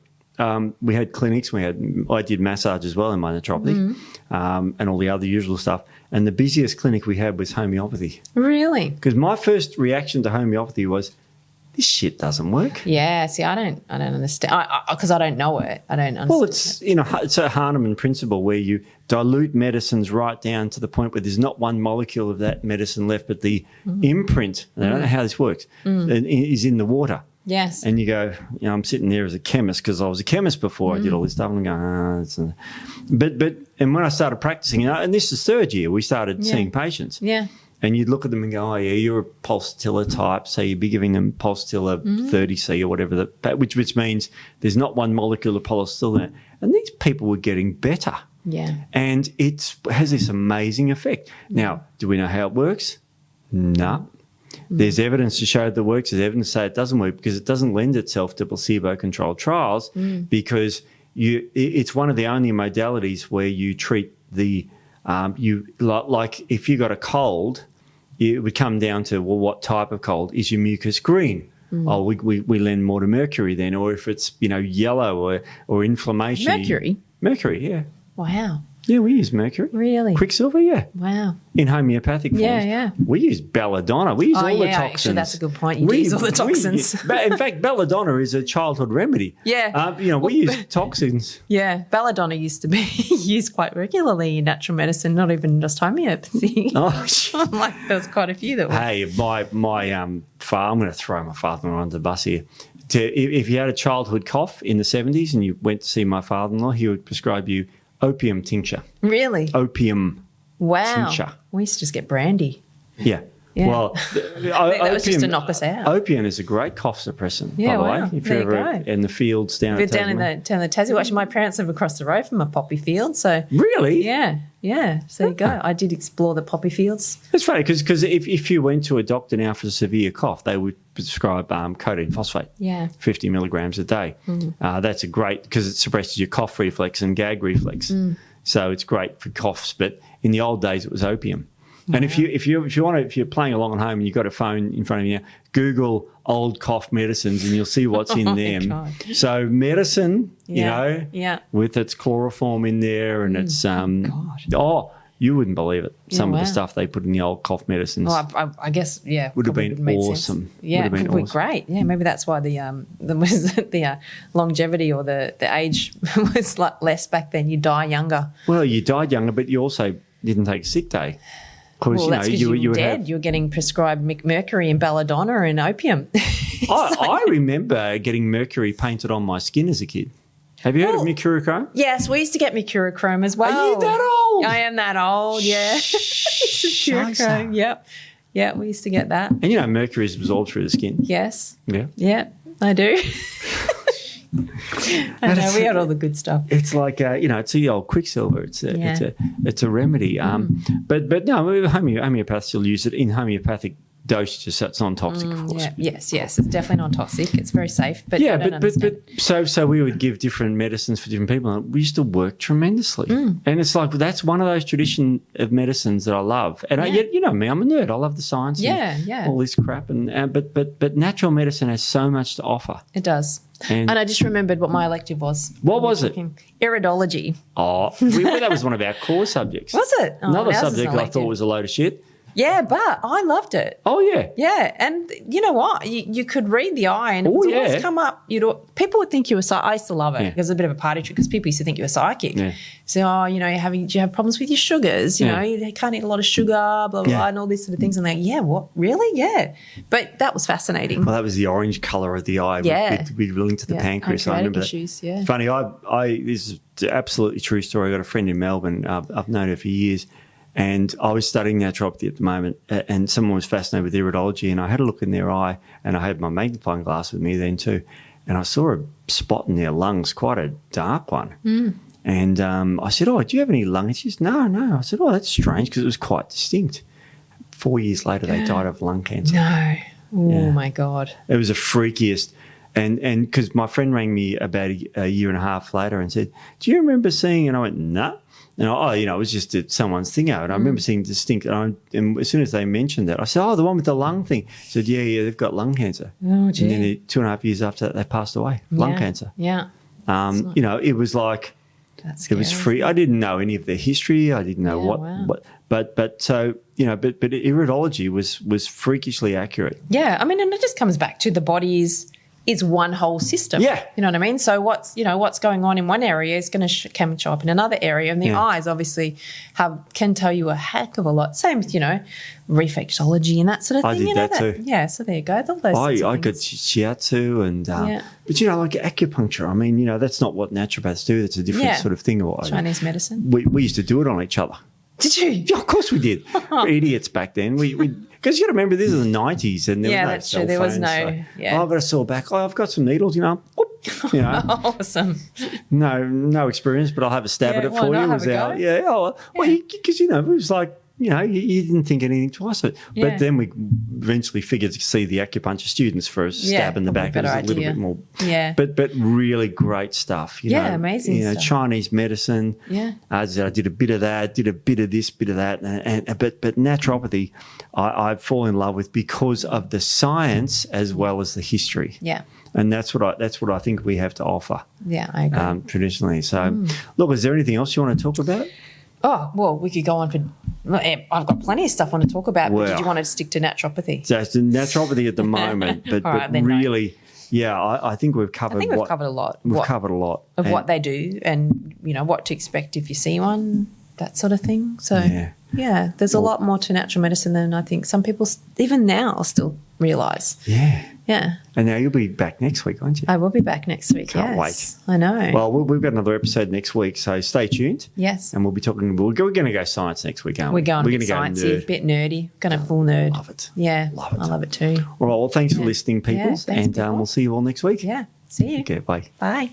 Speaker 1: we had clinics. I did massage as well in my naturopathy, and all the other usual stuff. And the busiest clinic we had was homeopathy.
Speaker 2: Really?
Speaker 1: Because my first reaction to homeopathy was, this shit doesn't work.
Speaker 2: Yeah, see, I don't understand because I don't know it. I don't understand.
Speaker 1: Well, it's a Hahnemann principle where you dilute medicines right down to the point where there's not one molecule of that medicine left, but the imprint, and I don't know how this works, is in the water.
Speaker 2: Yes.
Speaker 1: And you go, I'm sitting there as a chemist because I was a chemist before I did all this stuff. And I'm going, and when I started practicing, and this is third year, we started seeing patients.
Speaker 2: Yeah.
Speaker 1: And you'd look at them and go, oh, yeah, you're a pulsatilla type. So you'd be giving them pulsatilla 30C or whatever, which means there's not one molecule of pulsatilla there. And these people were getting better.
Speaker 2: Yeah.
Speaker 1: And it has this amazing effect. Now, do we know how it works? No. There's evidence to show that it works. There's evidence to say it doesn't work because it doesn't lend itself to placebo-controlled trials because it's one of the only modalities where you treat like if you got a cold, it would come down to, well, what type of cold? Is your mucus green? Oh, we lend more to mercury then. Or if it's, yellow or inflammation. Mercury, yeah.
Speaker 2: Wow.
Speaker 1: Yeah, we use mercury.
Speaker 2: Really?
Speaker 1: Quicksilver, yeah.
Speaker 2: Wow.
Speaker 1: In homeopathic forms.
Speaker 2: Yeah.
Speaker 1: We use belladonna. We use all the toxins.
Speaker 2: Actually, that's a good point. You use all the toxins.
Speaker 1: In fact, belladonna is a childhood remedy.
Speaker 2: Yeah.
Speaker 1: We use toxins.
Speaker 2: Yeah. Belladonna used to be used quite regularly in natural medicine, not even just homeopathy.
Speaker 1: Oh,
Speaker 2: Like there was quite a few that were.
Speaker 1: Hey, my father, I'm going to throw my father-in-law under the bus here. If you had a childhood cough in the 70s and you went to see my father-in-law, he would prescribe you opium tincture.
Speaker 2: Really?
Speaker 1: Opium tincture.
Speaker 2: We used to just get brandy.
Speaker 1: Yeah.
Speaker 2: Yeah.
Speaker 1: Well,
Speaker 2: that was just to knock us out.
Speaker 1: Opium is a great cough suppressant,
Speaker 2: Yeah,
Speaker 1: by the
Speaker 2: wow.
Speaker 1: way. If
Speaker 2: There
Speaker 1: you're
Speaker 2: you
Speaker 1: ever
Speaker 2: go.
Speaker 1: in the fields down
Speaker 2: We're
Speaker 1: at
Speaker 2: down in
Speaker 1: Tasmania.
Speaker 2: the Tassie. Actually, my parents live across the road from a poppy field. So
Speaker 1: Really?
Speaker 2: yeah. So there you go. I did explore the poppy fields.
Speaker 1: It's funny because if you went to a doctor now for a severe cough, they would prescribe codeine phosphate.
Speaker 2: Yeah.
Speaker 1: 50 milligrams a day. That's a great because it suppresses your cough reflex and gag reflex. So it's great for coughs. But in the old days, it was opium. And if you're playing along at home and you've got a phone in front of you, Google old cough medicines and you'll see what's in them.
Speaker 2: God.
Speaker 1: So medicine,
Speaker 2: Yeah.
Speaker 1: with its chloroform in there and its you wouldn't believe it. Some of the stuff they put in the old cough medicines.
Speaker 2: Well, I guess,
Speaker 1: would have been awesome.
Speaker 2: Sense. Yeah,
Speaker 1: would have been awesome.
Speaker 2: Great. Yeah, maybe that's why the longevity or the age was less back then. You die younger.
Speaker 1: Well, you died younger, but you also didn't take a sick day.
Speaker 2: Well, that's because you were dead. You were getting prescribed mercury and belladonna and opium.
Speaker 1: I remember getting mercury painted on my skin as a kid. Have you heard of mercurochrome?
Speaker 2: Yes, we used to get mercurochrome as well.
Speaker 1: Are you that old?
Speaker 2: I am that old, yeah. Mercurochrome, yep. Yeah, we used to get that.
Speaker 1: And mercury is absorbed through the skin.
Speaker 2: Yes.
Speaker 1: Yeah.
Speaker 2: Yeah, I do. I know, we had all the good stuff.
Speaker 1: It's like, it's the old quicksilver. It's a remedy. But no, homeopaths still use it in homeopathic dosages, so it's non-toxic, of course.
Speaker 2: Yes, it's definitely non-toxic. It's very safe, but
Speaker 1: so we would give different medicines for different people, and we used to work tremendously. And it's like that's one of those tradition of medicines that I love. And you know me, I'm a nerd. I love the science, and all this crap. And but natural medicine has so much to offer.
Speaker 2: It does. And I just remembered what my elective was.
Speaker 1: What was it?
Speaker 2: Iridology.
Speaker 1: Oh, that was one of our core subjects.
Speaker 2: Was it?
Speaker 1: Another subject I thought was a load of shit.
Speaker 2: Yeah, but I loved it.
Speaker 1: Oh, yeah.
Speaker 2: Yeah, and you know what? You could read the eye and it would always come up. People would think you were psychic. I used to love it because it's a bit of a party trick because people used to think you were psychic. Yeah. So, do you have problems with your sugars? You know, you can't eat a lot of sugar, blah, blah, blah, and all these sort of things. And they're like, yeah, what? Really? Yeah. But that was fascinating.
Speaker 1: Well, that was the orange colour of the eye. With linked to the pancreas. I remember
Speaker 2: issues,
Speaker 1: that. Funny, this is an absolutely true story. I got a friend in Melbourne. I've known her for years. And I was studying naturopathy at the moment, and someone was fascinated with iridology, and I had a look in their eye, and I had my magnifying glass with me then too, and I saw a spot in their lungs, quite a dark one. And I said, "Oh, do you have any lung issues?" No. I said, "Oh, that's strange," because it was quite distinct. 4 years later, they died of lung cancer.
Speaker 2: No. Oh, my God.
Speaker 1: It was the freakiest. And because my friend rang me about a year and a half later and said, "Do you remember seeing?" And I went, "No." And it was just someone's thing out. And I remember seeing distinct. And as soon as they mentioned that, I said, "Oh, the one with the lung thing." I said, "Yeah, they've got lung cancer."
Speaker 2: Oh, gee.
Speaker 1: And then 2.5 years after that, they passed away. Lung cancer.
Speaker 2: Yeah.
Speaker 1: It was like, it was free. I didn't know any of their history. I didn't know what. But iridology was freakishly accurate.
Speaker 2: Yeah, I mean, and it just comes back to the body's. It's one whole system.
Speaker 1: Yeah.
Speaker 2: You know what I mean? So what's going on in one area is going to can show up in another area. And the eyes obviously can tell you a heck of a lot. Same with, reflexology and that sort of thing.
Speaker 1: I did that too.
Speaker 2: Yeah, so there you go. All those
Speaker 1: I got shiatsu and but like acupuncture. I mean, that's not what naturopaths do. That's a different sort of thing.
Speaker 2: Chinese medicine.
Speaker 1: We used to do it on each other.
Speaker 2: Did you?
Speaker 1: Yeah, of course we did. We're idiots back then. Because you got to remember, this is the 90s and there was no
Speaker 2: that's
Speaker 1: cell
Speaker 2: true. There was
Speaker 1: phones,
Speaker 2: no,
Speaker 1: I've got a sore back. I've got some needles,
Speaker 2: Awesome.
Speaker 1: No experience, but I'll have a stab at it for you. It was out. Yeah. Because, it was like, you didn't think anything twice of it.
Speaker 2: Yeah.
Speaker 1: But then we eventually figured to see the acupuncture students for a stab in the back. It was a little bit more.
Speaker 2: Yeah.
Speaker 1: But really great stuff.
Speaker 2: Amazing stuff.
Speaker 1: Chinese medicine.
Speaker 2: Yeah.
Speaker 1: I did a bit of that, did a bit of this, bit of that. But naturopathy, I fall in love with because of the science as well as the history.
Speaker 2: Yeah.
Speaker 1: And that's what I think we have to offer.
Speaker 2: Yeah, I agree.
Speaker 1: Traditionally. So, look, is there anything else you want to talk about?
Speaker 2: Oh, well, we could go on for – I've got plenty of stuff I want to talk about, but did you want to stick to naturopathy?
Speaker 1: So it's naturopathy at the moment, but really, I think we've covered
Speaker 2: we've covered a lot.
Speaker 1: We've covered a lot.
Speaker 2: Of what they do and, what to expect if you see one, that sort of thing. So, there's a lot more to natural medicine than I think some people even now still realise.
Speaker 1: Yeah.
Speaker 2: Yeah.
Speaker 1: And now you'll be back next week, won't you?
Speaker 2: I will be back next week,
Speaker 1: Can't wait.
Speaker 2: I know.
Speaker 1: Well, we've got another episode next week, so stay tuned.
Speaker 2: Yes.
Speaker 1: And we'll be talking – we're going to go science next week, aren't we?
Speaker 2: We're going a bit sciencey, a bit nerdy. Going to full nerd.
Speaker 1: Love it.
Speaker 2: Yeah.
Speaker 1: Love it.
Speaker 2: I love it too.
Speaker 1: All right, well, thanks for listening, people.
Speaker 2: Yeah, thanks, people.
Speaker 1: We'll see you all next week.
Speaker 2: Yeah. See you.
Speaker 1: Okay, bye.
Speaker 2: Bye.